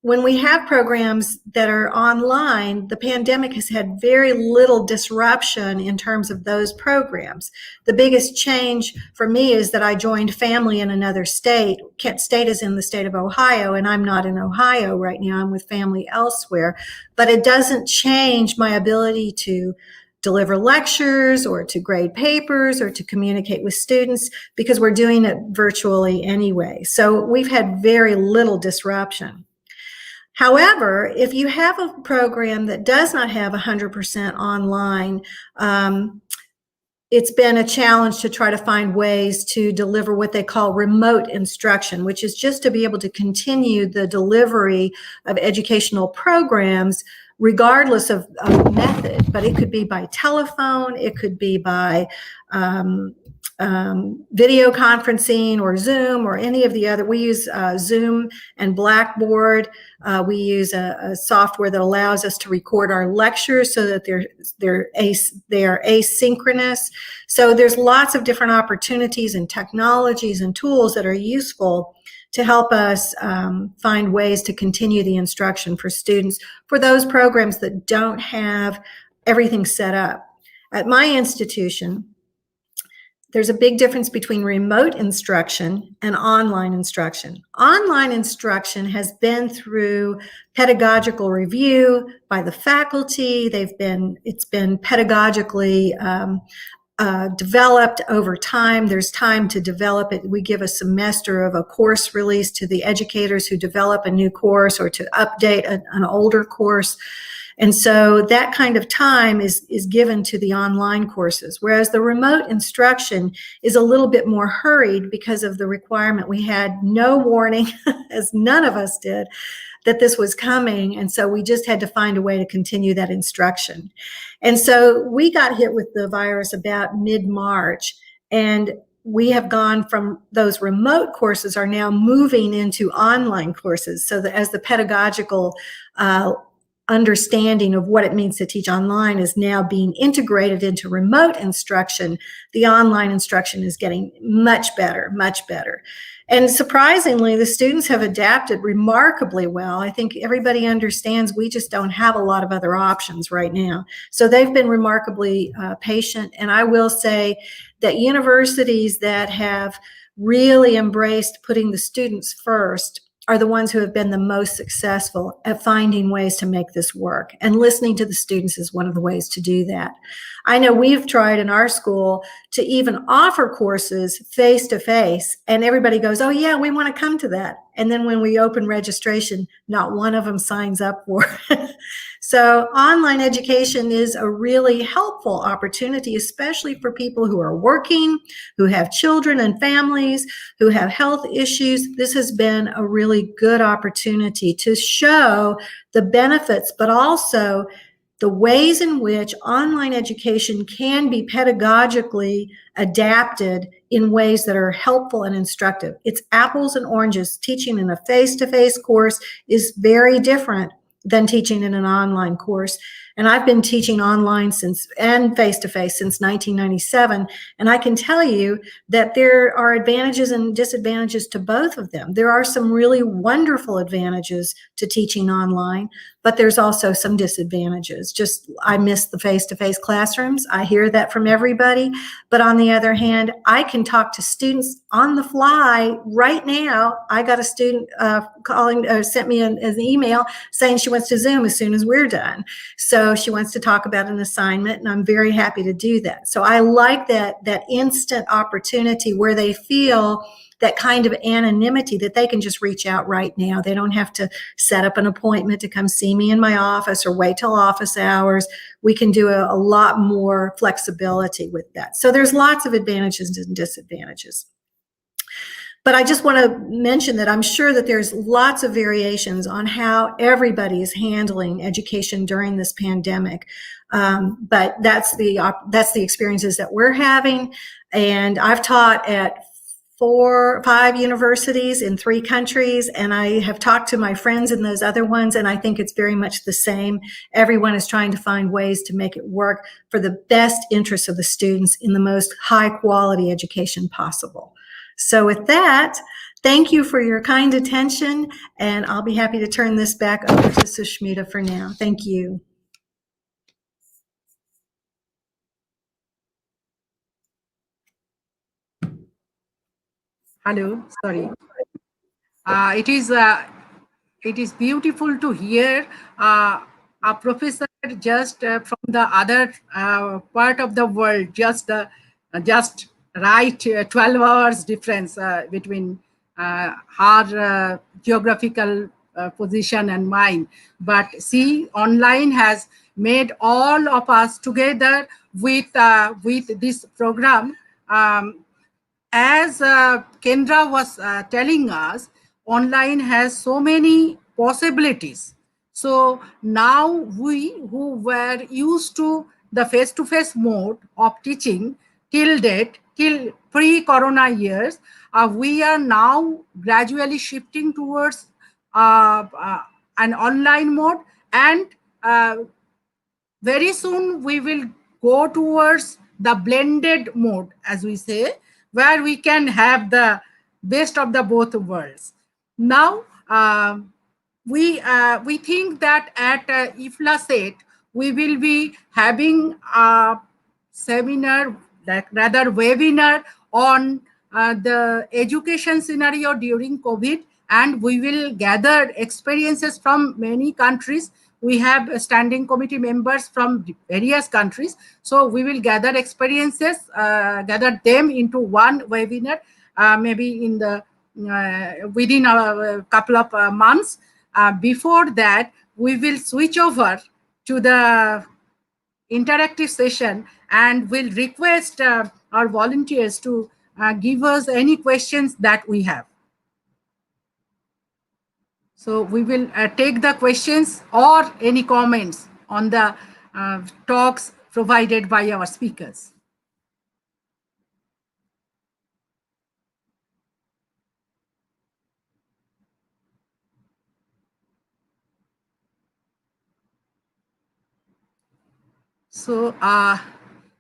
when we have programs that are online, the pandemic has had very little disruption in terms of those programs. The biggest change for me is that I joined family in another state. Kent State is in the state of Ohio, and I'm not in Ohio right now. I'm with family elsewhere. But it doesn't change my ability to deliver lectures or to grade papers or to communicate with students, because we're doing it virtually anyway. So we've had very little disruption. However, if you have a program that does not have 100% online, it's been a challenge to try to find ways to deliver what they call remote instruction, which is just to be able to continue the delivery of educational programs regardless of method. But it could be by telephone, it could be by video conferencing or Zoom or any of the other. We use Zoom and Blackboard. We use a software that allows us to record our lectures so that they are asynchronous. So there's lots of different opportunities and technologies and tools that are useful to help us find ways to continue the instruction for students for those programs that don't have everything set up. At my institution, there's a big difference between remote instruction and online instruction. Online instruction has been through pedagogical review by the faculty. It's been pedagogically developed over time. There's time to develop it. We give a semester of a course release to the educators who develop a new course or to update an older course. And so that kind of time is given to the online courses, whereas the remote instruction is a little bit more hurried because of the requirement. We had no warning, as none of us did, that this was coming. And so we just had to find a way to continue that instruction. And so we got hit with the virus about mid-March, and we have gone from those remote courses are now moving into online courses. So that as the pedagogical understanding of what it means to teach online is now being integrated into remote instruction, the online instruction is getting much better, much better. And surprisingly, the students have adapted remarkably well. I think everybody understands we just don't have a lot of other options right now. So they've been remarkably patient. And I will say that universities that have really embraced putting the students first are the ones who have been the most successful at finding ways to make this work. And listening to the students is one of the ways to do that. I know we've tried in our school to even offer courses face-to-face, and everybody goes, oh yeah, we want to come to that. And then when we open registration, not one of them signs up for it. So online education is a really helpful opportunity, especially for people who are working, who have children and families, who have health issues. This has been a really good opportunity to show the benefits, but also the ways in which online education can be pedagogically adapted in ways that are helpful and instructive. It's apples and oranges. Teaching in a face-to-face course is very different than teaching in an online course. And I've been teaching online and face-to-face since 1997. And I can tell you that there are advantages and disadvantages to both of them. There are some really wonderful advantages to teaching online, but there's also some disadvantages. Just, I miss the face-to-face classrooms. I hear that from everybody. But on the other hand, I can talk to students on the fly right now. I got a student sent me an email saying she wants to Zoom as soon as we're done. So she wants to talk about an assignment, and I'm very happy to do that. So I like that instant opportunity where they feel that kind of anonymity, that they can just reach out right now. They don't have to set up an appointment to come see me in my office or wait till office hours. We can do a lot more flexibility with that. So there's lots of advantages and disadvantages. But I just want to mention that I'm sure that there's lots of variations on how everybody is handling education during this pandemic. But that's the experiences that we're having. And I've taught at 5 universities in 3 countries, and I have talked to my friends in those other ones, and I think it's very much the same. Everyone is trying to find ways to make it work for the best interests of the students in the most high quality education possible. So with that, thank you for your kind attention, and I'll be happy to turn this back over to Sushmita for now. Thank you. Hello, sorry. It is beautiful to hear a professor just from the other part of the world, just right 12 hours difference between her geographical position and mine. But see, online has made all of us together with this program. As Kendra was telling us, online has so many possibilities. So now we who were used to the face-to-face mode of teaching till date, till pre-corona years, we are now gradually shifting towards an online mode, and very soon we will go towards the blended mode, as we say, where we can have the best of the both worlds. Now, we think that at IFLA set, we will be having a seminar, like rather webinar, on the education scenario during COVID, and we will gather experiences from many countries. We have standing committee members from various countries. So we will gather experiences, gather them into one webinar, maybe in the within a couple of months. Before that, we will switch over to the interactive session, and will request our volunteers to give us any questions that we have. So we will take the questions or any comments on the talks provided by our speakers. So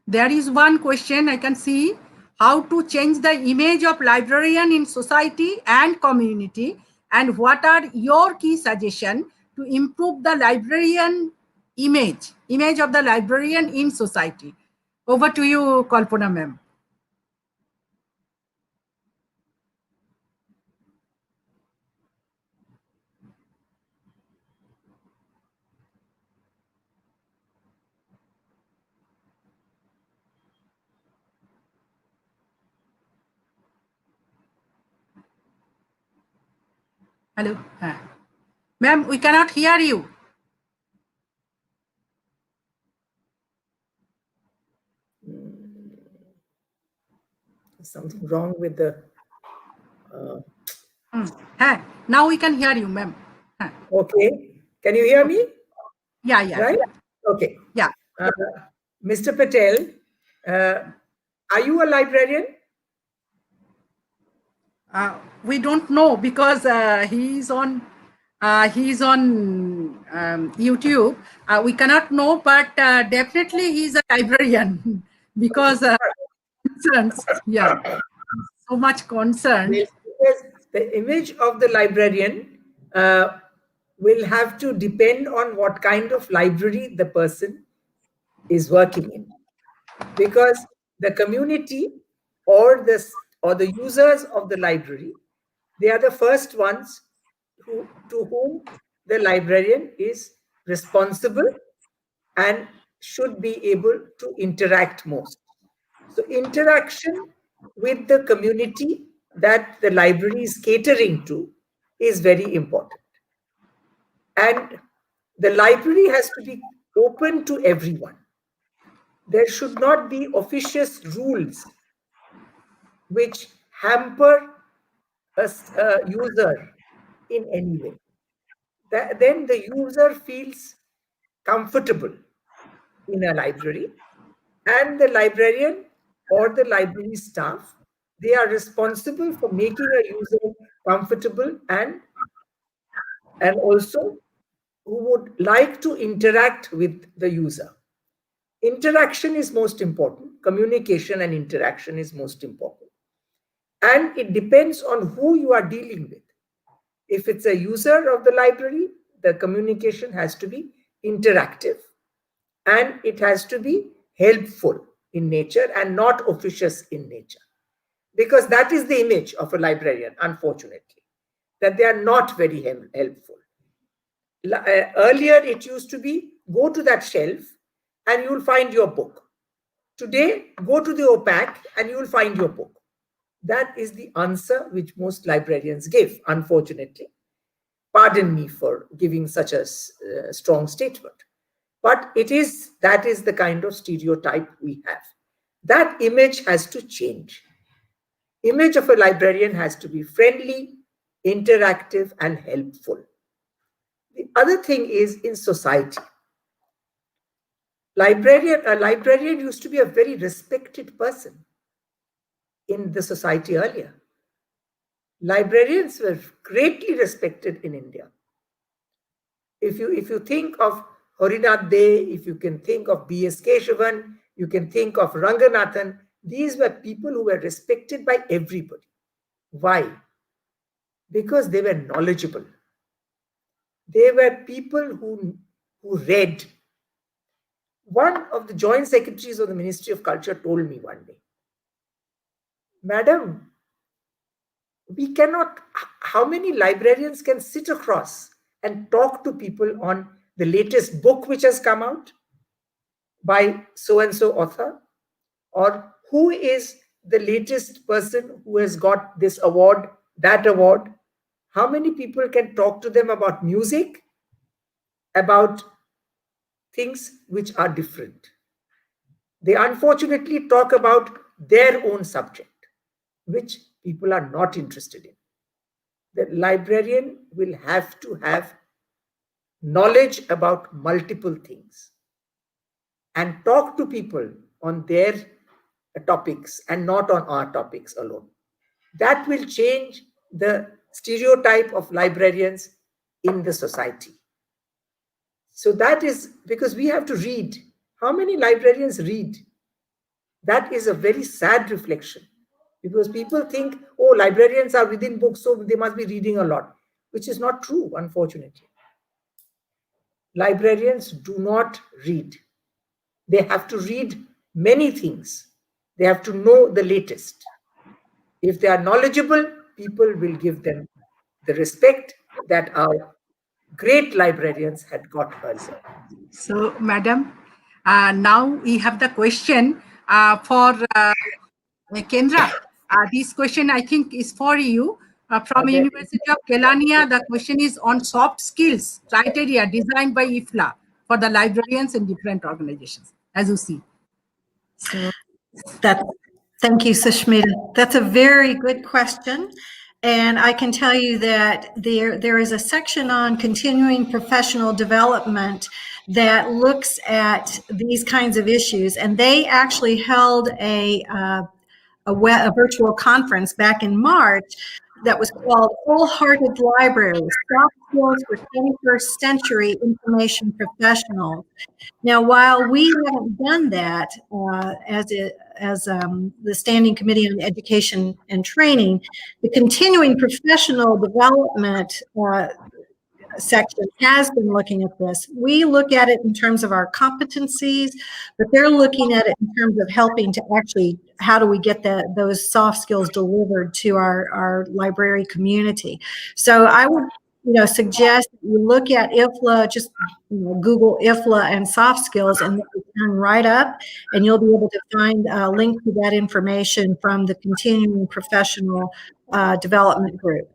there is one question I can see: how to change the image of librarian in society and community, and what are your key suggestions to improve the librarian image of the librarian in society? Over to you, Kalpana ma'am. Hello. Ma'am, we cannot hear you. Something wrong with the... Now we can hear you, ma'am. Okay. Can you hear me? Yeah. Right? Okay. Yeah. Mr. Patel, are you a librarian? We don't know, because he is on He's on YouTube. We cannot know, but definitely he's a librarian because concerns. Yeah, so much concerned. Well, because the image of the librarian will have to depend on what kind of library the person is working in, because the community or the users of the library, they are the first ones to whom the librarian is responsible and should be able to interact most. So interaction with the community that the library is catering to is very important. And the library has to be open to everyone. There should not be officious rules which hamper a user in any way. Then the user feels comfortable in a library, and the librarian or the library staff, they are responsible for making a user comfortable and also who would like to interact with the user. Interaction is most important. Communication and interaction is most important. And it depends on who you are dealing with. If it's a user of the library, the communication has to be interactive and it has to be helpful in nature and not officious in nature. Because that is the image of a librarian, unfortunately, that they are not very helpful. Earlier, it used to be go to that shelf and you will find your book. Today, go to the opaque and you will find your book. That is the answer which most librarians give, unfortunately. Pardon me for giving such a strong statement. But that is the kind of stereotype we have. That image has to change. Image of a librarian has to be friendly, interactive, and helpful. The other thing is in society. A librarian used to be a very respected person in the society earlier. Librarians were greatly respected in India. If you think of Harinath Dey, if you can think of B.S. Keshavan, you can think of Ranganathan, these were people who were respected by everybody. Why? Because they were knowledgeable. They were people who read. One of the joint secretaries of the Ministry of Culture told me one day, Madam, we cannot, how many librarians can sit across and talk to people on the latest book which has come out by so-and-so author? Or who is the latest person who has got this award, that award? How many people can talk to them about music, about things which are different? They unfortunately talk about their own subject, which people are not interested in. The librarian will have to have knowledge about multiple things and talk to people on their topics and not on our topics alone. That will change the stereotype of librarians in the society. So that is because we have to read. How many librarians read? That is a very sad reflection, because people think, oh, librarians are within books, so they must be reading a lot, which is not true, unfortunately. Librarians do not read. They have to read many things. They have to know the latest. If they are knowledgeable, people will give them the respect that our great librarians had got earlier. So, Madam, now we have the question for Kendra. This question, I think, is for you. From University of Kelania, the question is on soft skills criteria designed by IFLA for the librarians in different organizations, as you see. So thank you, Sushmita. That's a very good question. And I can tell you that there is a section on continuing professional development that looks at these kinds of issues. And they actually held a virtual conference back in March that was called Wholehearted Library, Soft Skills for 21st Century Information Professionals. Now, while we haven't done that as the Standing Committee on Education and Training, the continuing professional development section has been looking at this. We look at it in terms of our competencies, but they're looking at it in terms of helping to actually, how do we get those soft skills delivered to our library community? So I would suggest that you look at IFLA, just Google IFLA and soft skills, and turn right up, and you'll be able to find a link to that information from the continuing professional development group.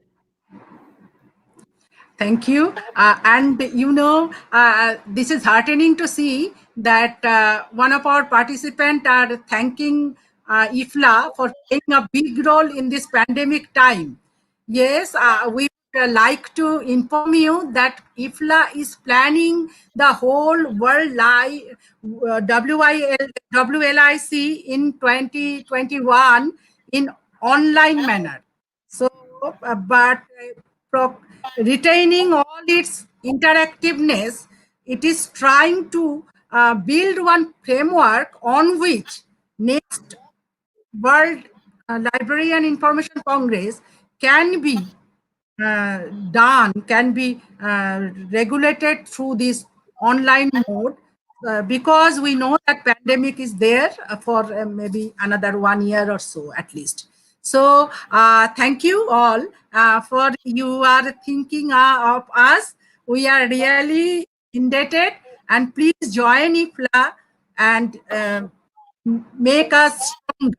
Thank you. And this is heartening to see that one of our participants are thanking IFLA for playing a big role in this pandemic time. Yes, we would like to inform you that IFLA is planning the whole world WLIC in 2021 in online manner. So, retaining all its interactiveness, it is trying to build one framework on which next World Library and Information Congress can be can be regulated through this online mode, because we know that pandemic is there for maybe another 1 year or so at least. So thank you all for you are thinking of us. We are really indebted, and please join IFLA and make us stronger.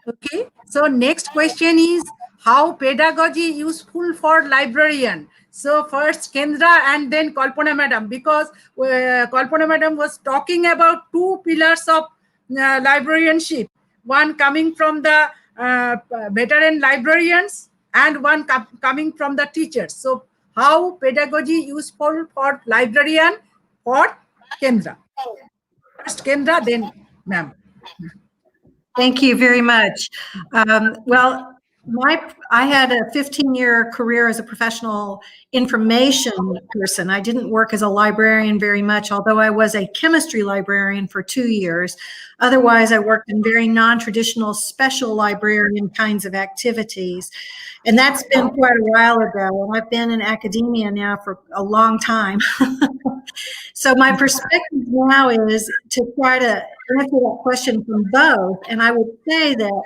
Okay, so next question is, how pedagogy useful for librarian? So first Kendra and then Kalpana madam, because Kalpana madam was talking about two pillars of librarianship, one coming from the veteran librarians and one coming from the teachers. So how pedagogy useful for librarian for Kendra? First Kendra, then ma'am. Thank you very much. Well, I had a 15-year career as a professional information person. I didn't work as a librarian very much, although I was a chemistry librarian for 2 years. Otherwise, I worked in very non-traditional special librarian kinds of activities. And that's been quite a while ago. And I've been in academia now for a long time. So my perspective now is to try to answer that question from both. And I would say that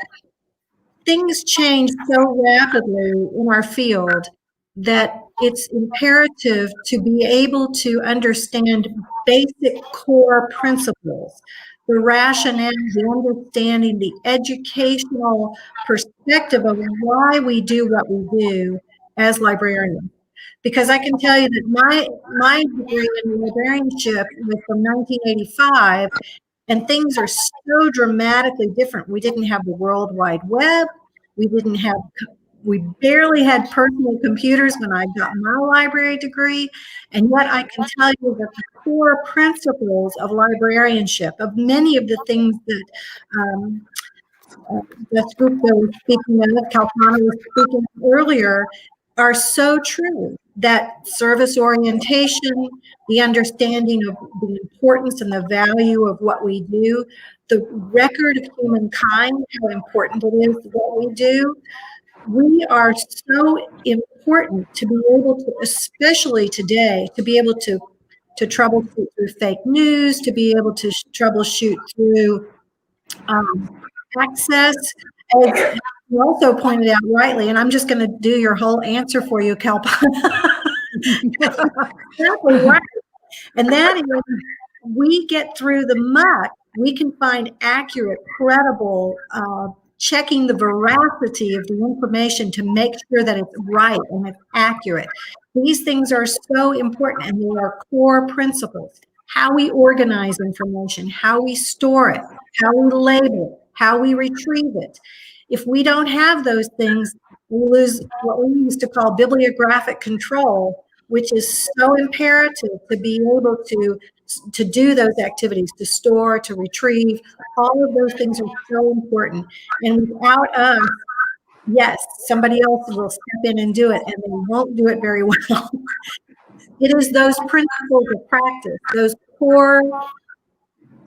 things change so rapidly in our field that it's imperative to be able to understand basic core principles, the rationale, the understanding, the educational perspective of why we do what we do as librarians. Because I can tell you that my degree in librarianship was from 1985, and things are so dramatically different. We didn't have the World Wide Web. We barely had personal computers when I got my library degree. And yet I can tell you that the core principles of librarianship, of many of the things that Gupta was speaking of, Kalpana was speaking earlier, are so true. That service orientation, the understanding of the importance and the value of what we do, the record of humankind, how important it is what we do. We are so important to be able to, especially today, to be able to troubleshoot through fake news, to be able to troubleshoot through access. As you also pointed out rightly, and I'm just going to do your whole answer for you, Kalpana. Exactly right. And that is, we get through the muck, we can find accurate, credible, checking the veracity of the information to make sure that it's right and it's accurate. These things are so important, and they are core principles. How we organize information, how we store it, how we label it, how we retrieve it. If we don't have those things, we lose what we used to call bibliographic control, which is so imperative to be able to do those activities, to store, to retrieve. All of those things are so important. And without us yes, somebody else will step in and do it, and they won't do it very well. It is those principles of practice, those core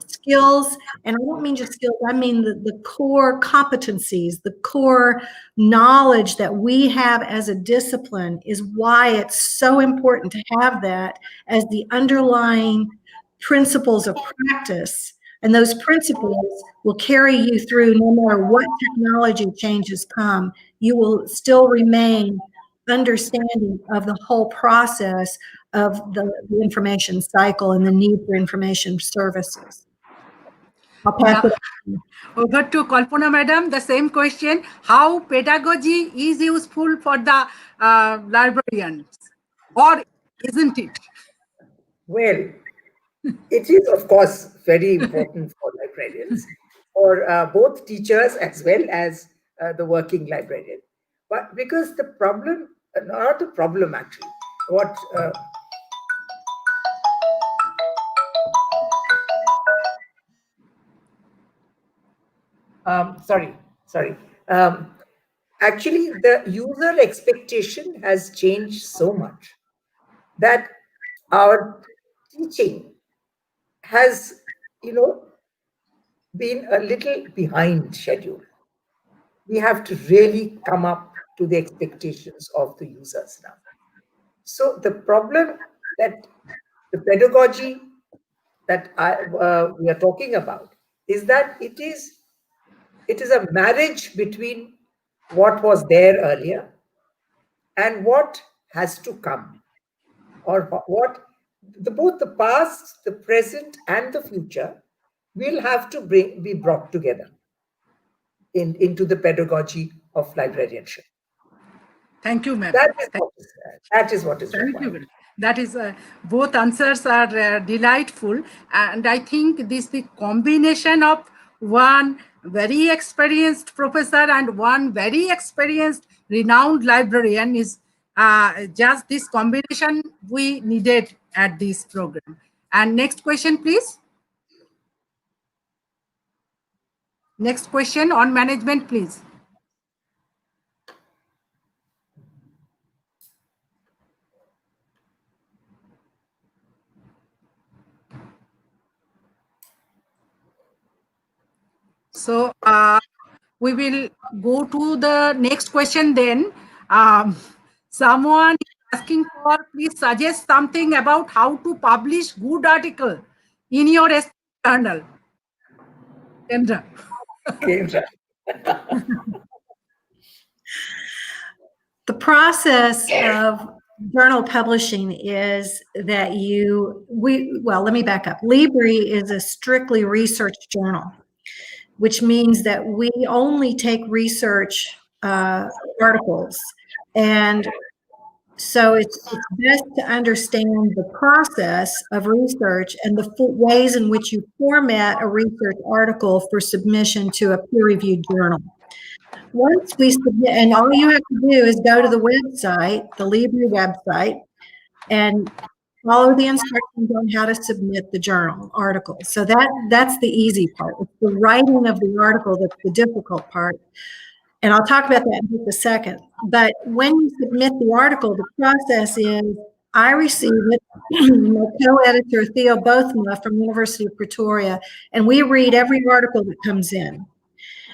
skills, and I don't mean just skills, I mean the core competencies, the core knowledge that we have as a discipline is why it's so important to have that as the underlying principles of practice. And those principles will carry you through no matter what technology changes come. You will still remain understanding of the whole process of the information cycle and the need for information services. I'll pass Yeah. it on. Over to Kalpana Madam, the same question. How pedagogy is useful for the librarians, or isn't it? Well, it is, of course, very important for librarians, for both teachers as well as the working librarian. But because the problem, not a problem actually, what sorry. Actually, the user expectation has changed so much that our teaching has, been a little behind schedule. We have to really come up to the expectations of the users now. So the problem that the pedagogy that we are talking about is that it is a marriage between what was there earlier and what has to come, or what both the past, the present, and the future will have to be brought together into the pedagogy of librarianship. Thank you, ma'am. That is what is Thank required. you. That is, both answers are delightful, and I think the combination of one very experienced professor and one very experienced, renowned librarian is just this combination we needed at this program. And next question, please. Next question on management, please. So we will go to the next question then. Someone is asking for, please suggest something about how to publish good article in your journal. Kendra. Kendra. The process of journal publishing is that let me back up. Libri is a strictly research journal, which means that we only take research articles. And so it's best to understand the process of research and the ways in which you format a research article for submission to a peer-reviewed journal. Once we submit, and all you have to do is go to the website, the Libri website, and follow the instructions on how to submit the journal article. So that's the easy part. It's the writing of the article that's the difficult part. And I'll talk about that in just a second. But when you submit the article, the process is I receive it, my co-editor Theo Bothma from University of Pretoria, and we read every article that comes in.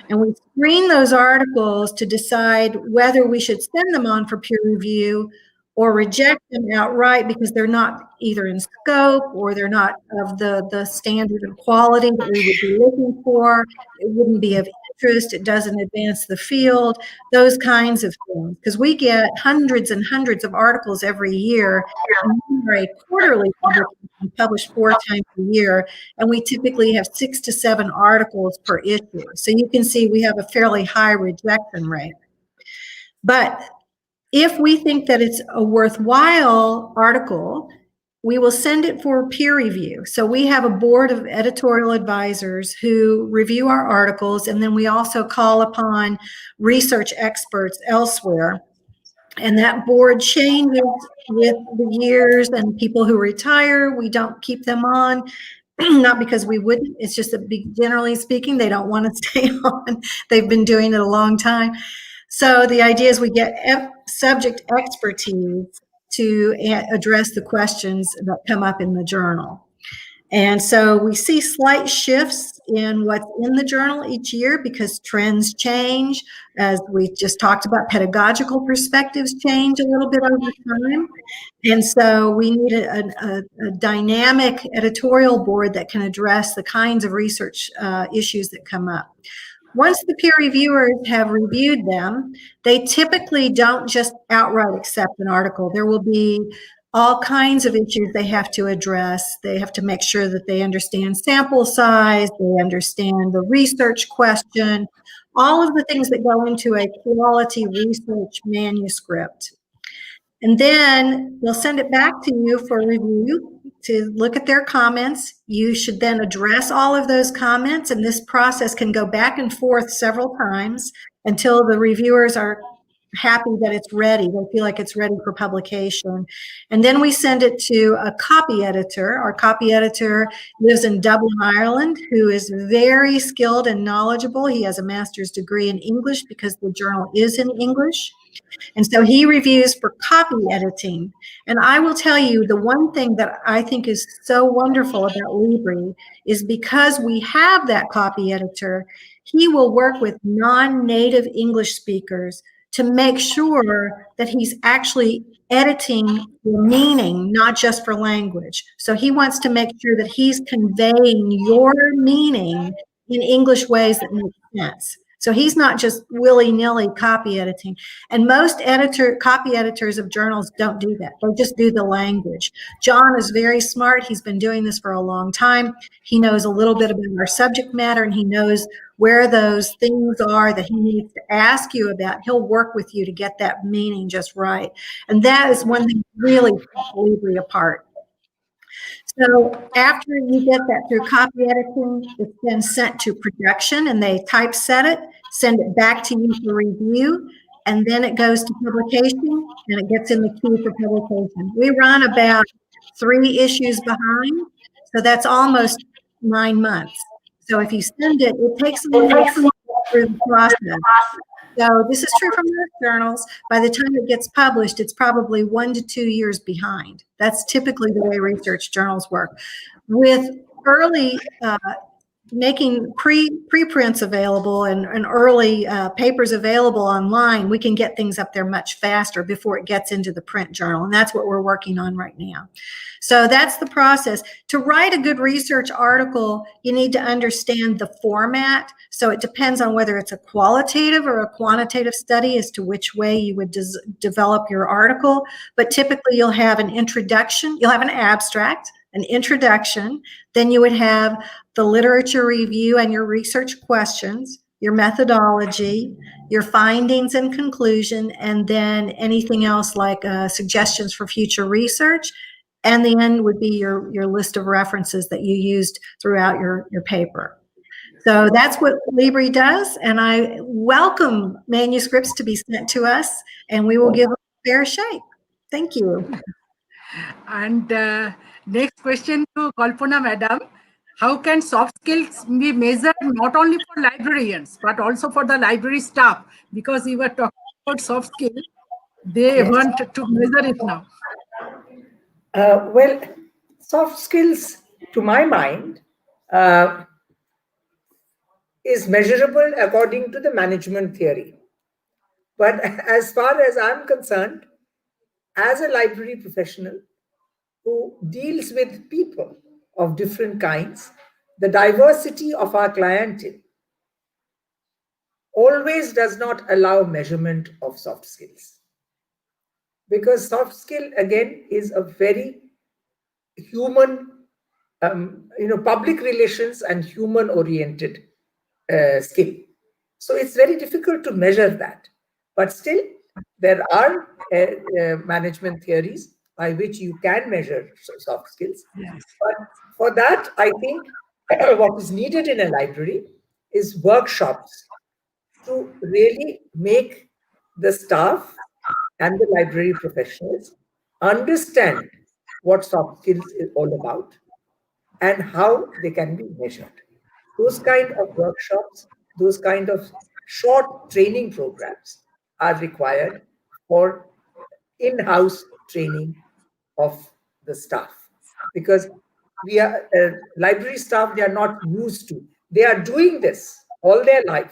And we screen those articles to decide whether we should send them on for peer review or reject them outright because they're not either in scope or they're not of the standard of quality that we would be looking for. It wouldn't be of interest. It doesn't advance the field, those kinds of things. Because we get hundreds and hundreds of articles every year. And we're a quarterly publication, published 4 times a year, and we typically have 6 to 7 articles per issue. So you can see we have a fairly high rejection rate. But if we think that it's a worthwhile article, we will send it for peer review. So we have a board of editorial advisors who review our articles, and then we also call upon research experts elsewhere. And that board changes with the years, and people who retire, we don't keep them on. Not because we wouldn't, it's just that generally speaking, they don't want to stay on. They've been doing it a long time. So the idea is we get subject expertise to address the questions that come up in the journal. And so we see slight shifts in what's in the journal each year because trends change. As we just talked about, pedagogical perspectives change a little bit over time. And so we need a dynamic editorial board that can address the kinds of research issues that come up. Once the peer reviewers have reviewed them, they typically don't just outright accept an article. There will be all kinds of issues they have to address. They have to make sure that they understand sample size, they understand the research question, all of the things that go into a quality research manuscript. And then they'll send it back to you for review to look at their comments. You should then address all of those comments, and this process can go back and forth several times until the reviewers are happy that it's ready. They feel like it's ready for publication. And then we send it to a copy editor. Our copy editor lives in Dublin, Ireland, who is very skilled and knowledgeable. He has a master's degree in English because the journal is in English. And so he reviews for copy editing. And I will tell you, the one thing that I think is so wonderful about Libri is because we have that copy editor, he will work with non-native English speakers to make sure that he's actually editing for meaning, not just for language. So he wants to make sure that he's conveying your meaning in English ways that make sense. So he's not just willy-nilly copy editing. And most copy editors of journals don't do that. They just do the language. John is very smart. He's been doing this for a long time. He knows a little bit about our subject matter, and he knows where those things are that he needs to ask you about. He'll work with you to get that meaning just right. And that is one thing really sets Libri apart. So after you get that through copy editing, it's then sent to production, and they typeset it, send it back to you for review, and then it goes to publication, and it gets in the queue for publication. We run about 3 issues behind, so that's almost 9 months. So if you send it, it takes a little while through the process. So this is true for most journals. By the time it gets published, it's probably 1 to 2 years behind. That's typically the way research journals work. With early making preprints available and early papers available online, we can get things up there much faster before it gets into the print journal. And that's what we're working on right now. So that's the process. To write a good research article, you need to understand the format. So it depends on whether it's a qualitative or a quantitative study as to which way you would develop your article. But typically you'll have an introduction, you'll have an abstract, an introduction, then you would have the literature review and your research questions, your methodology, your findings and conclusion, and then anything else like suggestions for future research. And the end would be your list of references that you used throughout your paper. So that's what Libri does, and I welcome manuscripts to be sent to us, and we will give them a fair shake. Thank you. And next question to Kalpana Madam. How can soft skills be measured not only for librarians, but also for the library staff? Because you were talking about soft skills, they want to measure it now. Well, soft skills, to my mind, is measurable according to the management theory. But as far as I'm concerned, as a library professional who deals with people of different kinds, the diversity of our clientele always does not allow measurement of soft skills. Because soft skill, again, is a very human, public relations and human-oriented skill. So it's very difficult to measure that. But still, there are management theories by which you can measure soft skills. Yes. But for that, I think what is needed in a library is workshops to really make the staff and the library professionals understand what soft skills is all about and how they can be measured. Those kind of workshops, those kind of short training programs are required for in-house training of the staff, because we are library staff, they are not used to, they are doing this all their life.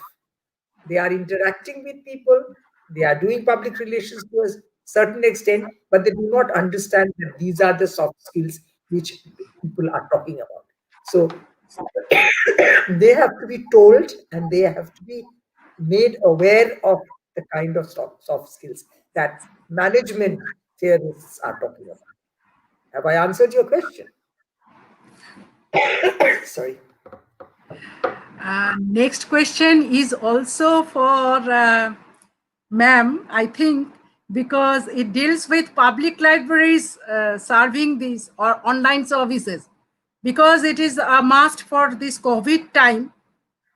They are interacting with people, they are doing public relations to a certain extent, but they do not understand that these are the soft skills which people are talking about. So they have to be told and they have to be made aware of the kind of soft skills that management theorists are talking about. Have I answered your question? Sorry. Next question is also for ma'am, I think, because it deals with public libraries serving these or online services, because it is a must for this COVID time,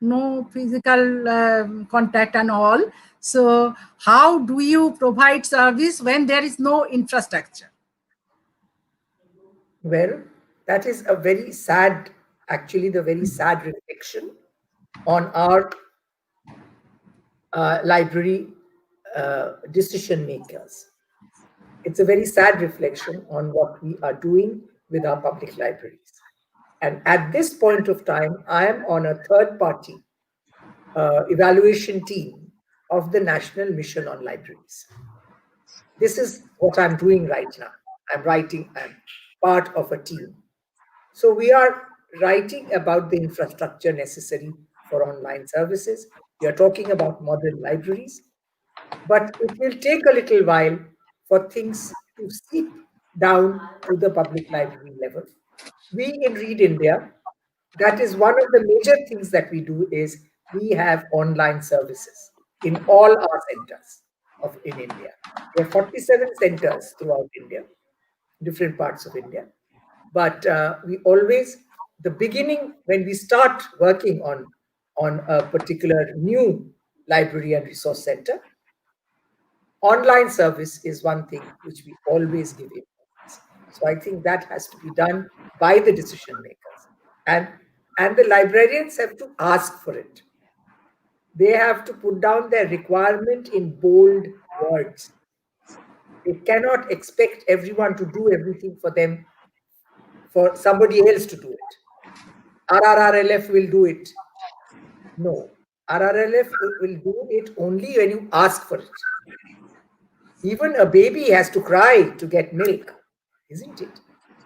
no physical contact and all. So how do you provide service when there is no infrastructure? Well, that is a very sad, actually, the very sad reflection on our library decision makers. It's a very sad reflection on what we are doing with our public libraries. And at this point of time, I am on a third party evaluation team of the National Mission on Libraries. This is what I'm doing right now. I'm part of a team. So we are writing about the infrastructure necessary for online services. We are talking about modern libraries, but it will take a little while for things to seep down to the public library level. We in Read India, that is one of the major things that we do is we have online services in all our centers in India. We have 47 centers throughout India, different parts of India. But we always, the beginning, when we start working on a particular new library and resource center, online service is one thing which we always give importance. So I think that has to be done by the decision makers. And the librarians have to ask for it. They have to put down their requirement in bold words. They cannot expect everyone to do everything for them, for somebody else to do it. RRRLF will do it. No, RRLF will do it only when you ask for it. Even a baby has to cry to get milk, isn't it?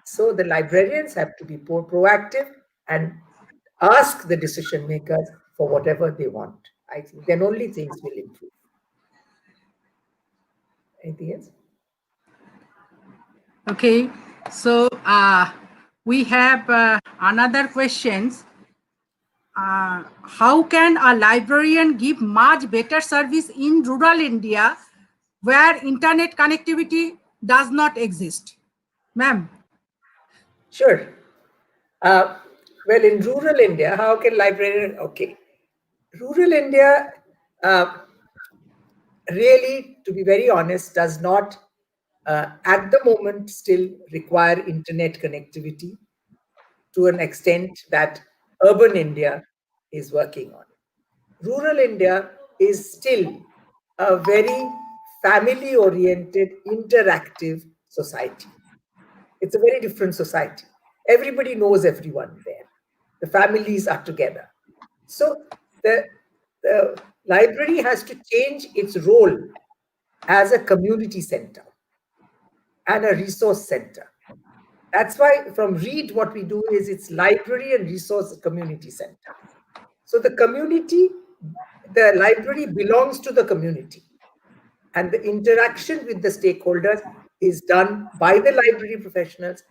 So the librarians have to be more proactive and ask the decision makers for whatever they want. I think then only things will improve. Anything else? Okay, so we have another questions. How can a librarian give much better service in rural India where internet connectivity does not exist? Ma'am. Sure. Well, in rural India, how can librarian? Okay, rural India, really, to be very honest, does not at the moment still require internet connectivity to an extent that urban India is working on. Rural India is still a very family oriented, interactive society. It's a very different society. Everybody knows everyone there. The families are together. So the library has to change its role as a community center and a resource center. That's why from Read, what we do is it's library and resource community center. So the community, the library belongs to the community. And the interaction with the stakeholders is done by the library professionals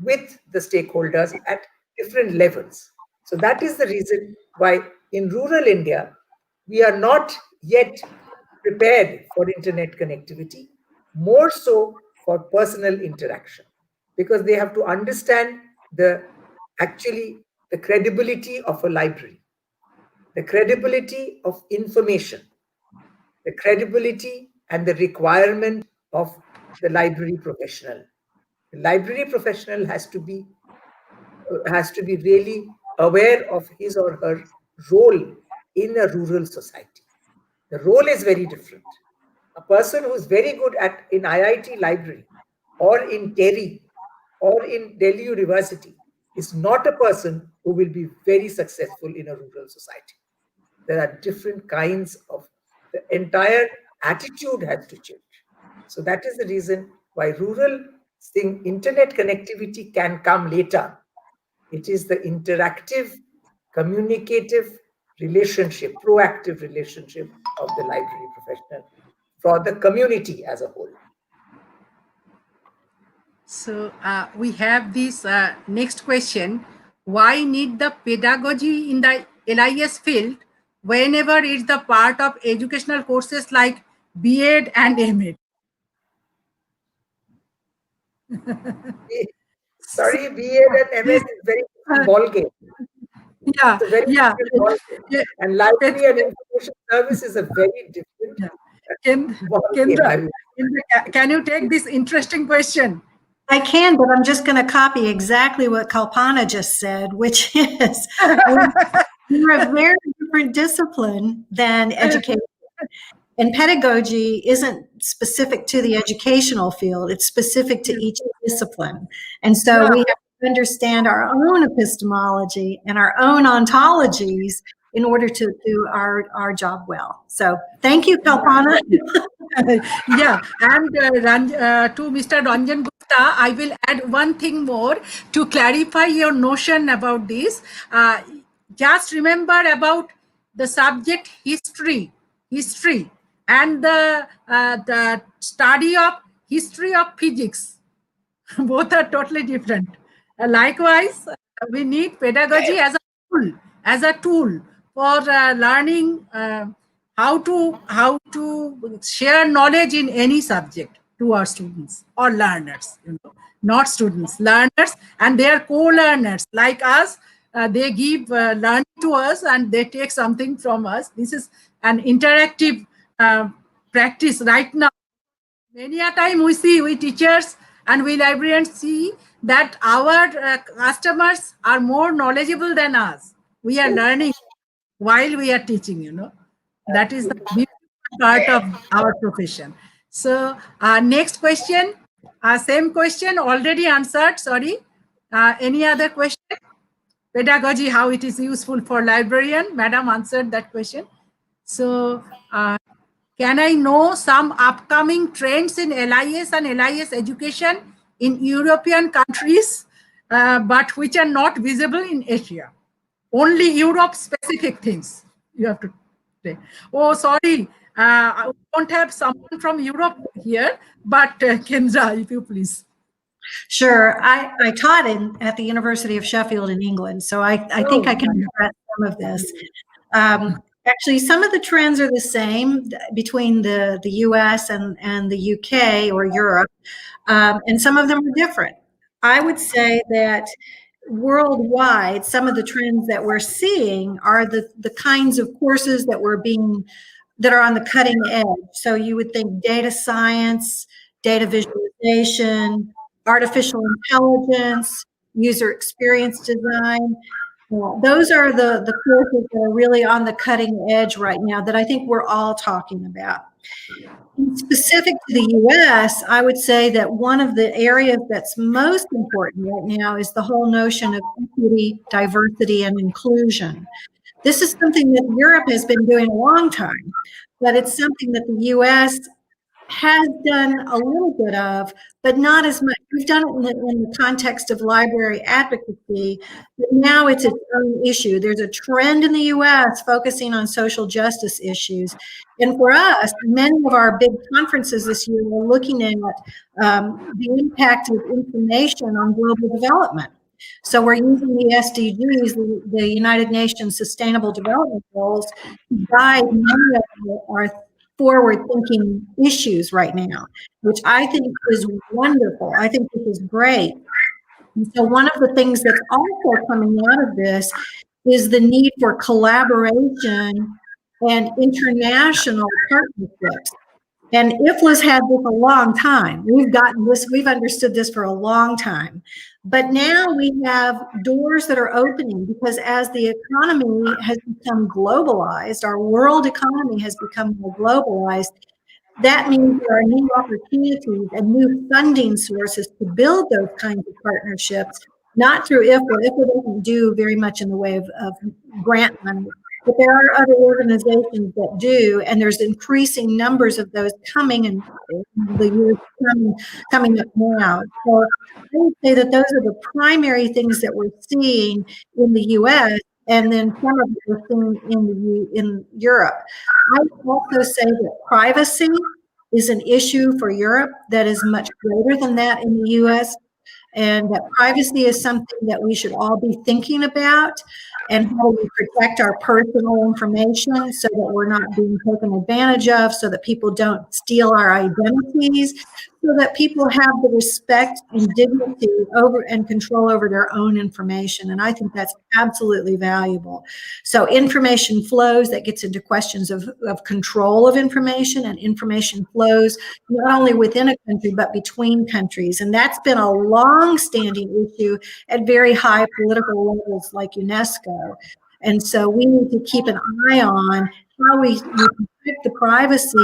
with the stakeholders at different levels. So that is the reason why in rural India, we are not yet prepared for internet connectivity, more so for personal interaction, because they have to understand actually the credibility of a library, the credibility of information, the credibility and the requirement of the library professional. The library professional has to be really aware of his or her role in a rural society. The role is very different. A person who's very good in IIT library or in Terry or in Delhi University is not a person who will be very successful in a rural society. There are different kinds of, the entire attitude has to change. So that is the reason why rural thing, internet connectivity can come later. It is the interactive, communicative relationship, proactive relationship of the library professional for the community as a whole. So we have this next question. Why need the pedagogy in the LIS field whenever it's the part of educational courses like B.Ed and M.Ed? Sorry, B.Ed and MS is very different ball game. Yeah, It's a very yeah. different ball game. Yeah. And library and information service is a very different ball game. Kendra, can you take this interesting question? I can, but I'm just going to copy exactly what Kalpana just said, which is we're a very different discipline than education. And pedagogy isn't specific to the educational field, it's specific to each discipline. And so we have to understand our own epistemology and our own ontologies in order to do our job well. So thank you, Kalpana. Yeah, and to Mr. Ranjan Gupta, I will add one thing more to clarify your notion about this. Just remember about the subject history, and the study of history of physics. Both are totally different. Likewise, we need pedagogy as a tool for learning how to share knowledge in any subject to our students or learners. Not students, learners, and they are co-learners like us. They give learning to us, and they take something from us. This is an interactive practice right now. Many a time we teachers and we librarians see that our customers are more knowledgeable than us. We are learning while we are teaching. That is the beautiful part of our profession. So next question, same question already answered, sorry. Any other question? Pedagogy, how it is useful for librarian. Madam answered that question. So can I know some upcoming trends in LIS and LIS education in European countries, but which are not visible in Asia? Only Europe specific things you have to say. Oh, sorry, I don't have someone from Europe here, but Kendra, if you please. Sure. I taught at the University of Sheffield in England, so I think I can address some of this. Actually, some of the trends are the same between the US and the UK or Europe, and some of them are different. I would say that worldwide, some of the trends that we're seeing are the kinds of courses that are on the cutting edge. So you would think data science, data visualization, artificial intelligence, user experience design. Those are the courses that are really on the cutting edge right now that I think we're all talking about. Specific to the US, I would say that one of the areas that's most important right now is the whole notion of equity, diversity, and inclusion. This is something that Europe has been doing a long time, but it's something that the US has done a little bit of, but not as much. We've done it in the context of library advocacy, but now it's its own issue. There's a trend in the US focusing on social justice issues. And for us, many of our big conferences this year are looking at the impact of information on global development. So we're using the SDGs, the United Nations Sustainable Development Goals, to guide many of our forward-thinking issues right now, which I think is wonderful. I think this is great. And so one of the things that's also coming out of this is the need for collaboration and international partnerships. And IFLA's had this a long time. We've understood this for a long time. But now we have doors that are opening because as the economy has become globalized, our world economy has become more globalized, That means there are new opportunities and new funding sources to build those kinds of partnerships, not through IFLA. IFLA doesn't do very much in the way of grant money, but there are other organizations that do, and there's increasing numbers of those coming in the years coming up now. So I would say that those are the primary things that we're seeing in the U.S., and then some of it we're seeing in Europe. I would also say that privacy is an issue for Europe that is much greater than that in the US, and that privacy is something that we should all be thinking about, and how we protect our personal information so that we're not being taken advantage of, so that people don't steal our identities, so that people have the respect and dignity over and control over their own information. And I think that's absolutely valuable. So information flows, that gets into questions of control of information, and information flows not only within a country, but between countries. And that's been a long-standing issue at very high political levels like UNESCO. And so we need to keep an eye on how we protect the privacy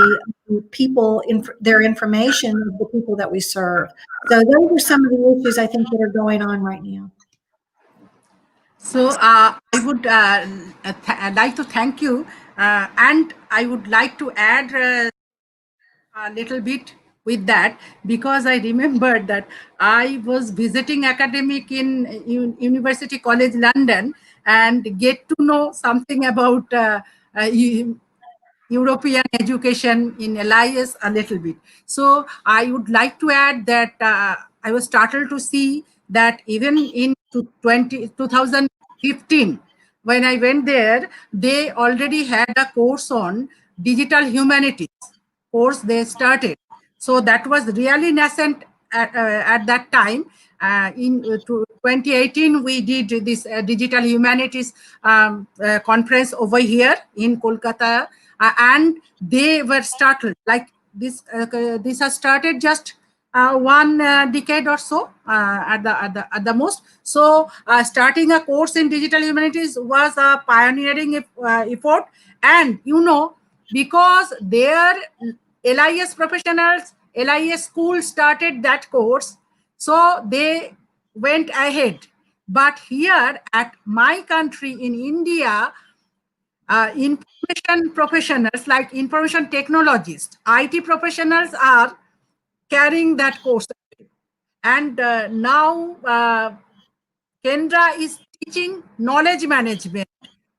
of people, their information of the people that we serve. So those are some of the issues I think that are going on right now. So I would like to thank you, and I would like to add a little bit with that, because I remembered that I was visiting academic in University College London and get to know something about European education in LIS a little bit. So I would like to add that I was startled to see that even in 2015, when I went there, they already had a course on digital humanities course they started. So that was really nascent at that time. In 2018, we did this digital humanities conference over here in Kolkata, and they were startled. Like this has started just one decade or so at the most. So starting a course in digital humanities was a pioneering effort, and because their LIS professionals, LIS school started that course, so they went ahead. But here at my country in India, information professionals like information technologists, IT professionals are carrying that course. And now Kendra is teaching knowledge management,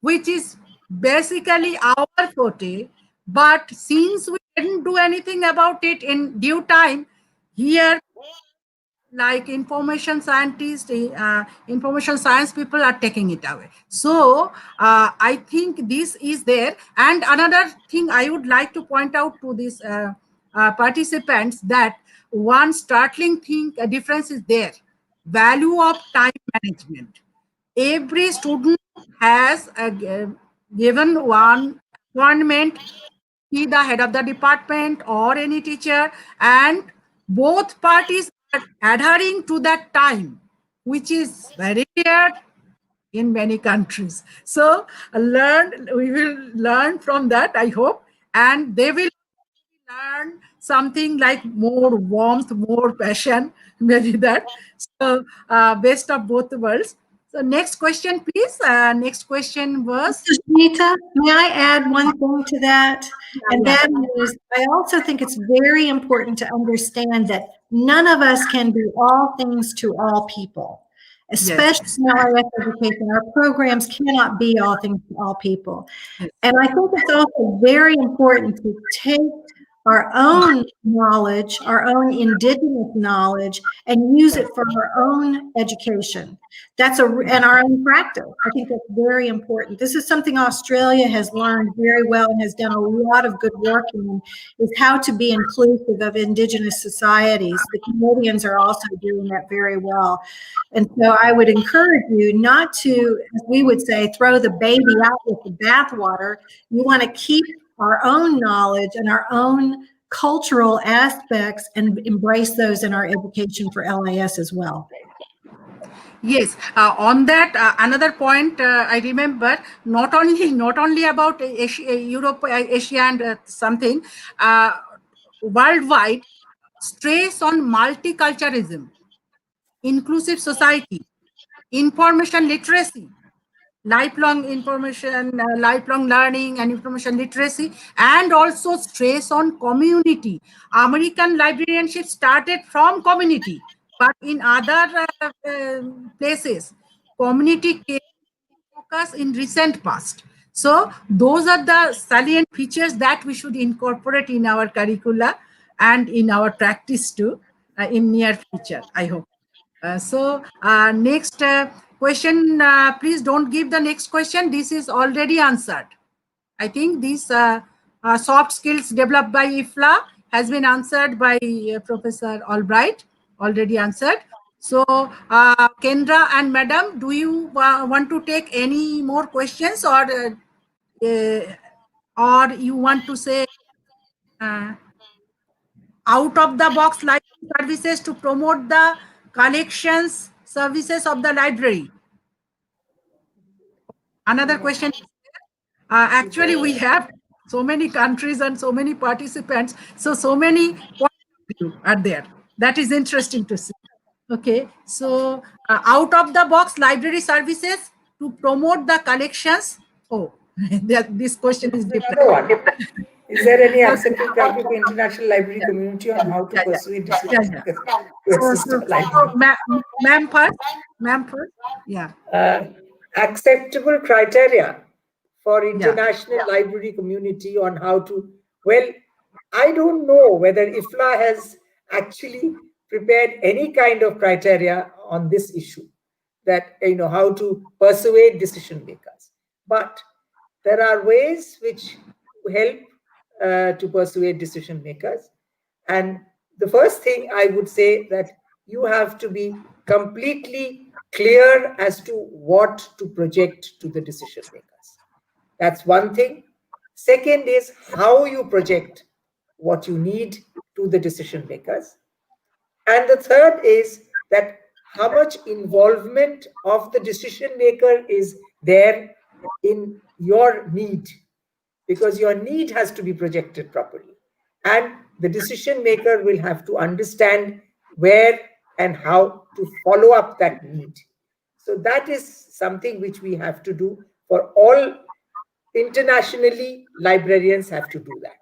which is basically our forte. But since we didn't do anything about it in due time, here, like information scientists, information science people are taking it away. So I think this is there. And another thing I would like to point out to these participants, that one startling thing, a difference is there. Value of time management. Every student has given one appointment, be the head of the department or any teacher, and both parties are adhering to that time, which is very rare in many countries. So we will learn from that, I hope, and they will learn something like more warmth, more passion, maybe that. So best of both worlds. So next question, please. Next question was. Sushmita, may I add one thing to that? And that is, I also think it's very important to understand that none of us can be all things to all people, especially in our education. Our programs cannot be all things to all people. And I think it's also very important to take our own knowledge, our own indigenous knowledge, and use it for our own education. And our own practice. I think that's very important. This is something Australia has learned very well and has done a lot of good work in, is how to be inclusive of indigenous societies. The Canadians are also doing that very well. And so I would encourage you not to, as we would say, throw the baby out with the bathwater. You want to keep our own knowledge and our own cultural aspects and embrace those in our education for LIS as well. Yes, on that, another point I remember, not only about Asia, Europe, Asia and something, worldwide stress on multiculturalism, inclusive society, information literacy, lifelong learning and information literacy, and also stress on community. American librarianship started from community, but in other places, community came focus in recent past. So those are the salient features that we should incorporate in our curricula and in our practice too in near future, I hope. Next question, please don't give the next question. This is already answered. I think these soft skills developed by IFLA has been answered by Professor Albright, already answered. So, Kendra and Madam, do you want to take any more questions, or you want to say out of the box library services to promote the collections services of the library? Another question. Actually, we have so many countries and so many participants, so many points of view are there. That is interesting to see. Okay, so out of the box library services to promote the collections. Oh, this question is different. Another one. Is there any accepted practice in the international library community on how to persuade decision makers to assist the library? Ma'am first. Yeah. Acceptable criteria for international library community on how to, well, I don't know whether IFLA has actually prepared any kind of criteria on this issue, that, how to persuade decision makers. But there are ways which help to persuade decision makers. And the first thing I would say that you have to be completely clear as to what to project to the decision makers. That's one thing. Second is how you project what you need to the decision makers. And the third is that how much involvement of the decision maker is there in your need, because your need has to be projected properly. And the decision maker will have to understand where and how to follow up that need. So that is something which we have to do for all. Internationally, librarians have to do that.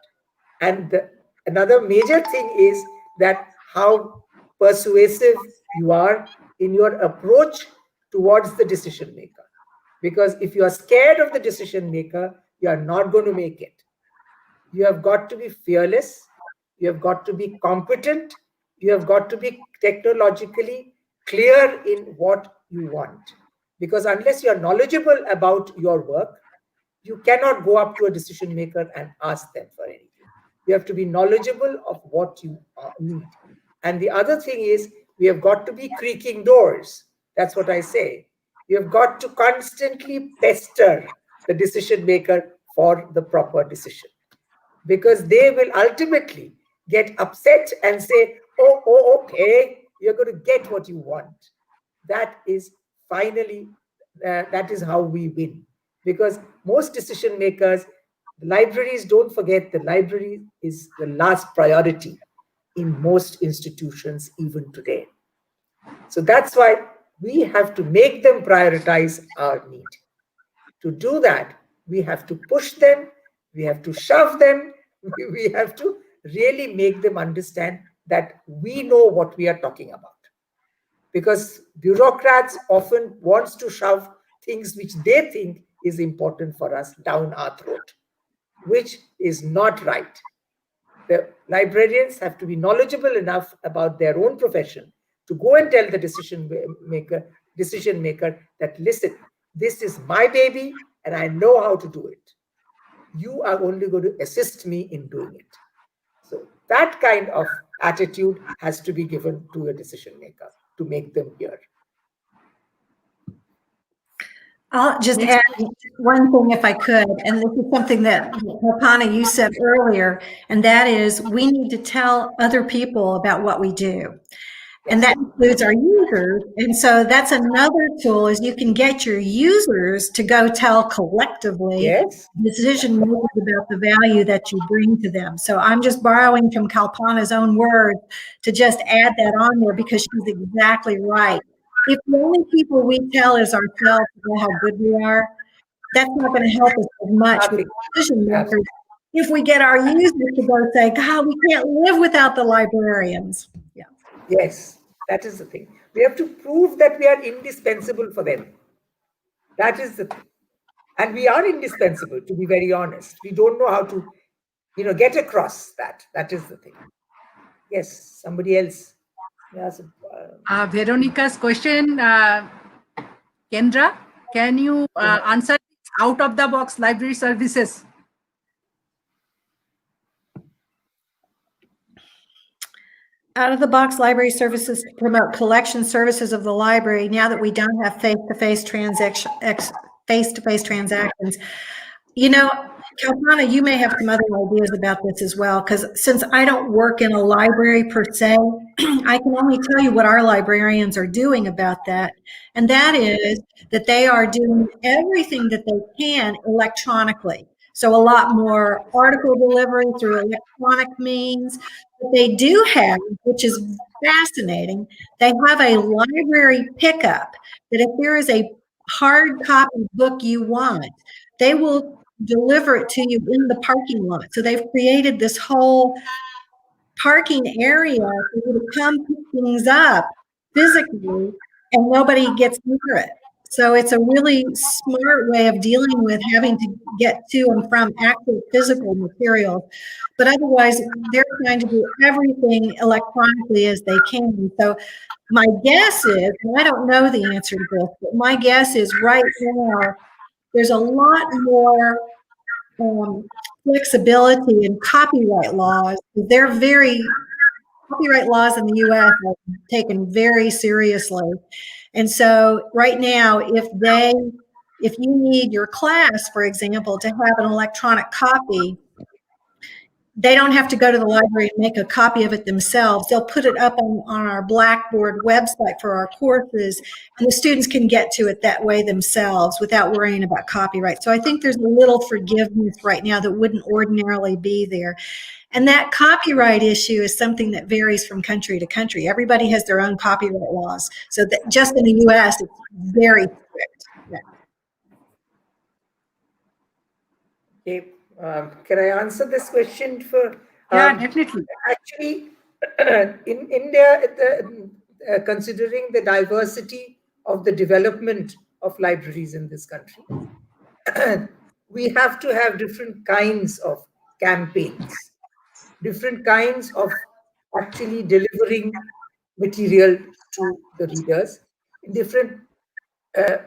And another major thing is that how persuasive you are in your approach towards the decision maker. Because if you are scared of the decision maker, you are not going to make it. You have got to be fearless. You have got to be competent. You have got to be technologically clear in what you want. Because unless you are knowledgeable about your work, you cannot go up to a decision maker and ask them for anything. You have to be knowledgeable of what you need. And the other thing is, we have got to be creaking doors. That's what I say. You have got to constantly pester the decision maker for the proper decision, because they will ultimately get upset and say, oh, okay, you're going to get what you want. That is finally, that is how we win. Because most decision makers, libraries, don't forget, the library is the last priority in most institutions even today. So that's why we have to make them prioritize our need. To do that, we have to push them, we have to shove them, we have to really make them understand that we know what we are talking about. Because bureaucrats often wants to shove things which they think is important for us down our throat, which is not right. The librarians have to be knowledgeable enough about their own profession to go and tell the decision maker that, listen, this is my baby and I know how to do it. You are only going to assist me in doing it. So that kind of attitude has to be given to a decision maker to make them hear. I'll just add one thing if I could, and this is something that Kalpana, you said earlier, and that is we need to tell other people about what we do. And that includes our users. And so that's another tool is you can get your users to go tell collectively Yes. decision makers about the value that you bring to them. So I'm just borrowing from Kalpana's own words to just add that on there because she's exactly right. If the only people we tell is ourselves about how good we are, that's not going to help us as much with Nothing. decision makers. Absolutely. If we get our users to go say, God, we can't live without the librarians. Yeah. Yes, that is the thing. We have to prove that we are indispensable for them. That is the thing. And we are indispensable, to be very honest. We don't know how to, get across that. That is the thing. Yes, somebody else. Yes. Veronica's question, Kendra, can you answer out of the box library services? Out of the box library services to promote collection services of the library now that we don't have face-to-face transactions. Kalpana, you may have some other ideas about this as well, because since I don't work in a library per se, I can only tell you what our librarians are doing about that. And that is that they are doing everything that they can electronically. So a lot more article delivery through electronic means. What they do have, which is fascinating, they have a library pickup that if there is a hard copy book you want, they will deliver it to you in the parking lot. So they've created this whole parking area for you to come pick things up physically and nobody gets near it. So it's a really smart way of dealing with having to get to and from actual physical materials. But otherwise, they're trying to do everything electronically as they can. So my guess is, and I don't know the answer to this, but my guess is right now, there's a lot more flexibility in copyright laws. Copyright laws in the U.S. are taken very seriously. And so right now, if you need your class, for example, to have an electronic copy, they don't have to go to the library and make a copy of it themselves. They'll put it up on our Blackboard website for our courses, and the students can get to it that way themselves without worrying about copyright. So I think there's a little forgiveness right now that wouldn't ordinarily be there. And that copyright issue is something that varies from country to country. Everybody has their own copyright laws. So that just in the U.S., it's very strict. Yeah. Okay. Can I answer this question for? Yeah, definitely. Actually, in India, considering the diversity of the development of libraries in this country, we have to have different kinds of campaigns, different kinds of actually delivering material to the readers.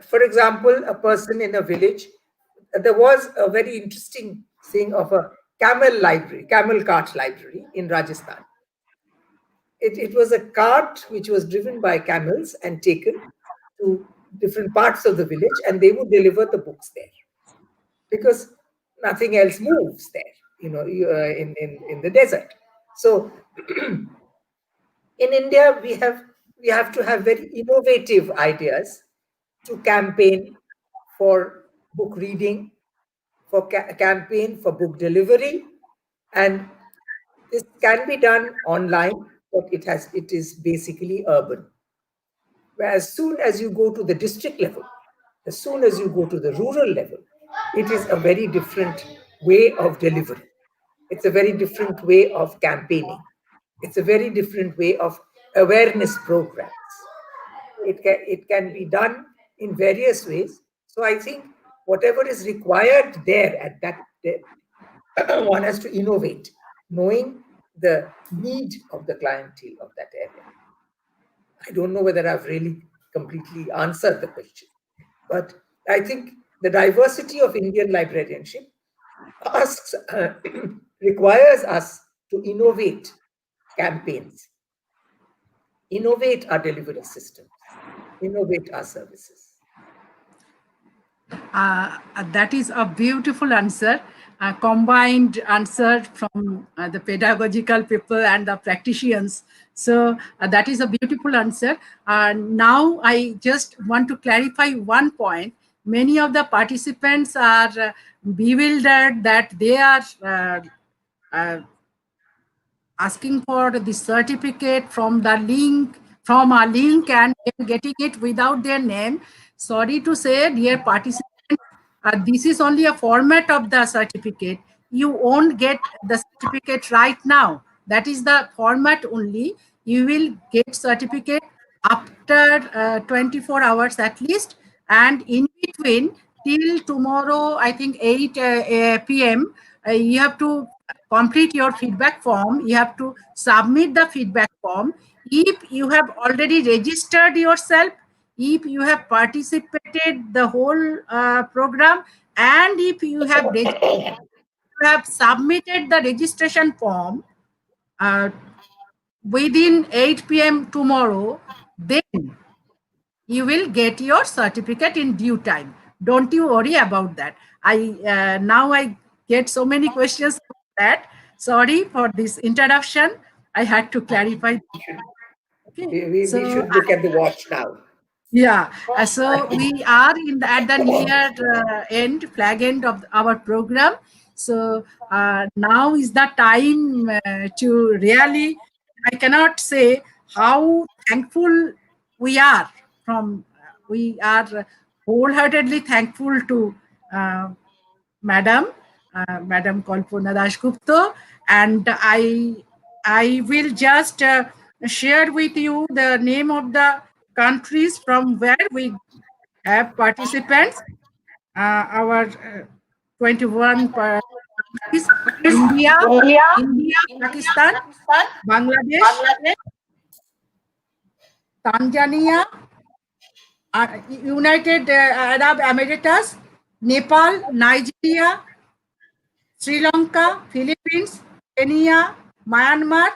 For example, a person in a village, there was a very interesting thing of a camel cart library in Rajasthan. It was a cart which was driven by camels and taken to different parts of the village, and they would deliver the books there because nothing else moves there, in the desert. So in India, we have to have very innovative ideas to campaign for book reading, for campaign for book delivery, and this can be done online, but it is basically urban. As soon as you go to the district level, as soon as you go to the rural level, it is a very different way of delivery. It's a very different way of campaigning. It's a very different way of awareness programs. It can be done in various ways. So I think whatever is required there at that, one has to innovate, knowing the need of the clientele of that area. I don't know whether I've really completely answered the question, but I think the diversity of Indian librarianship requires us to innovate campaigns, innovate our delivery systems, innovate our services. That is a beautiful answer. combined answer from the pedagogical people and the practitioners. So that is a beautiful answer. Now I just want to clarify one point. Many of the participants are bewildered that they are uh, asking for the certificate from the link, from a link, and getting it without their name. Sorry to say, dear participants, this is only a format of the certificate. You won't get the certificate right now. That is the format only. You will get certificate after 24 hours at least, and in between till tomorrow, I think 8 p.m. You have to complete your feedback form. You have to submit the feedback form. If you have already registered yourself, if you have participated the whole program, and if you have submitted the registration form uh, within 8 p.m. tomorrow, then you will get your certificate in due time. Don't you worry about that. Now I get so many questions about that. Sorry for this interruption. I had to clarify. Okay, We so should look at the watch now. yeah, so we are at the near end, flag end of our program. So now is the time to really, I cannot say how thankful we are we are wholeheartedly thankful to uh, Madam Kalpana Dasgupta, and I will just share with you the name of the countries from where we have participants. Our 21 countries: India, Pakistan, Bangladesh, Tanzania, United Arab Emirates, Nepal, Nigeria, Sri Lanka, Philippines, Kenya, Myanmar,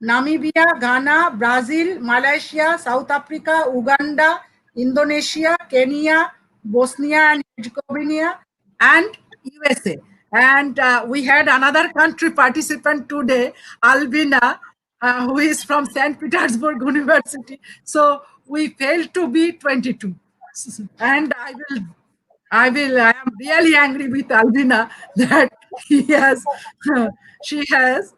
Namibia, Ghana, Brazil, Malaysia, South Africa, Uganda, Indonesia, Kenya, Bosnia and Herzegovina, and USA. And we had another country participant today, Albina, who is from St. Petersburg University. So we failed to be 22. And I am really angry with Albina that he has, she has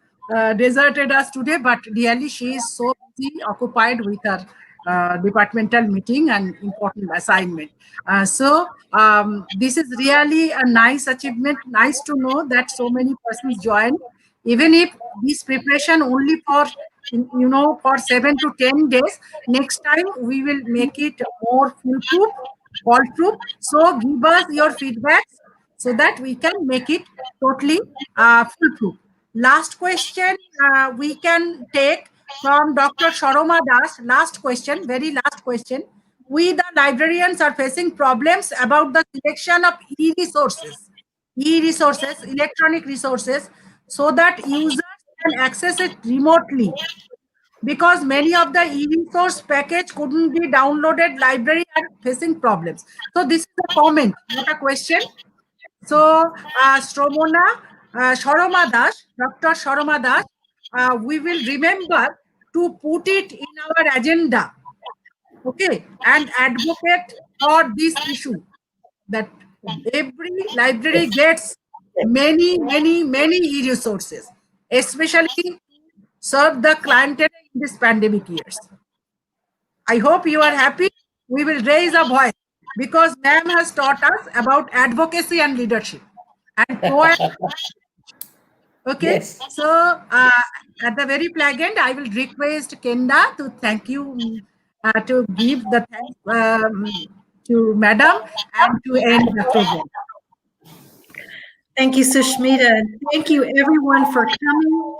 deserted us today, but really she is so busy, occupied with her departmental meeting and important assignment. This is really a nice achievement. Nice to know that so many persons joined, even if this preparation only for, for 7 to 10 days. Next time we will make it more foolproof, foolproof. So give us your feedbacks so that we can make it totally foolproof. Last question we can take from Dr. Sharoma Das. Last question, very last question. We, the librarians, are facing problems about the selection of e-resources, electronic resources, so that users can access it remotely, because many of the e-resource package couldn't be downloaded. Library are facing problems. So this is a comment, not a question. So Sharoma Das, Dr. Sharoma Das, we will remember to put it in our agenda, okay, and advocate for this issue, that every library gets many e-resources, especially serve the clientele in these pandemic years. I hope you are happy. We will raise a voice because ma'am has taught us about advocacy and leadership. And okay, Yes. so at the very flag end, I will request Kenda to thank you, to give the thanks to madam and to end the program. Thank you, Sushmita. Thank you, everyone, for coming.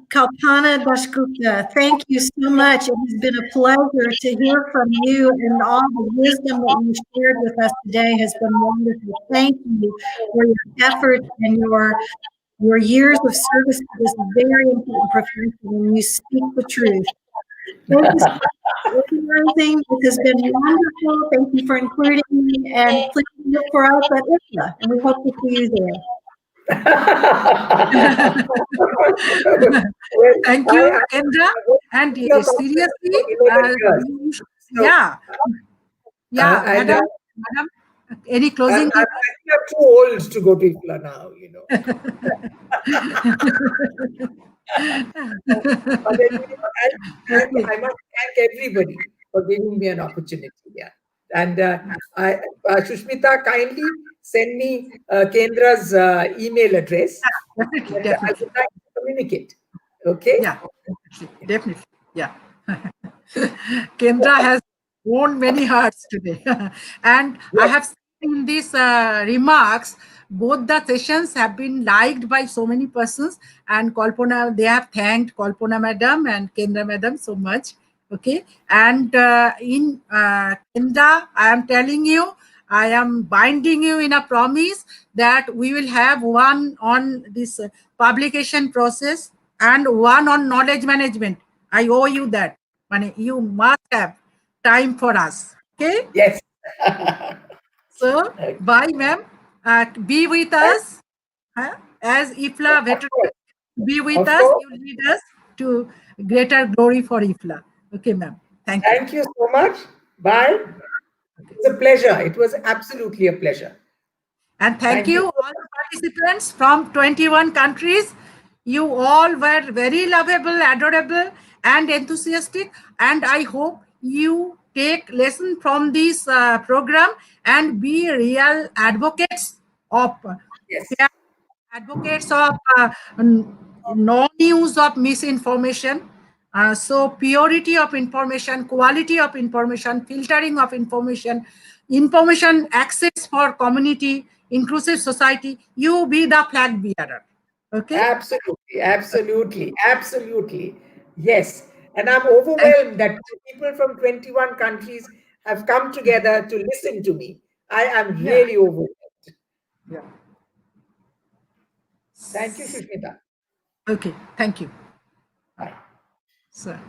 Kalpana Dasgupta, thank you so much. It has been a pleasure to hear from you, and all the wisdom that you shared with us today has been wonderful. Thank you for your efforts and your years of service to this very important profession, and you speak the truth. Thank you so much for organizing. This has been wonderful. Thank you for including me, and please look for us at IFLA, and we hope to see you there. Well, Thank I, you, I, Kendra. I hope And you're seriously, for 11 years. So, yeah, yeah, and madam, any closing I comment? think I'm too old to go to IFLA now, you know. But Okay, I must thank everybody for giving me an opportunity. Yeah. And Shushmita, kindly send me Kendra's email address, definitely, and I definitely. would like to communicate. Okay? Yeah, definitely, definitely. Yeah. Kendra has won many hearts today. And I Yes. have seen in these remarks, both the sessions have been liked by so many persons. And Kalpana, they have thanked Kalpana madam and Kendra madam so much. Okay. And in Kendra, I am telling you, I am binding you in a promise that we will have one on this publication process and one on knowledge management. I owe you that. Mane, you must have time for us. Okay? Yes. So, Okay. bye, ma'am. Be with us as IFLA Of veteran. course. Be with Of us. course. You lead us to greater glory for IFLA. Okay, ma'am. Thank you. Thank you so much. Bye. Okay. It was a pleasure. It was absolutely a pleasure. And thank Thank you you, so all much. the participants from 21 countries. You all were very lovable, adorable, and enthusiastic. And I hope you take lesson from this program and be real advocates of Yes. advocates of non-use of misinformation. So purity of information, quality of information, filtering of information, information access for community, inclusive society. You be the flag bearer. Okay. Absolutely, absolutely, absolutely. Yes. And I'm Thank overwhelmed that people from 21 countries have come together to listen to me. I am you. Yeah. really overwhelmed. Yeah. Thank you, Shushmita. Okay. Thank you. Bye. Sir.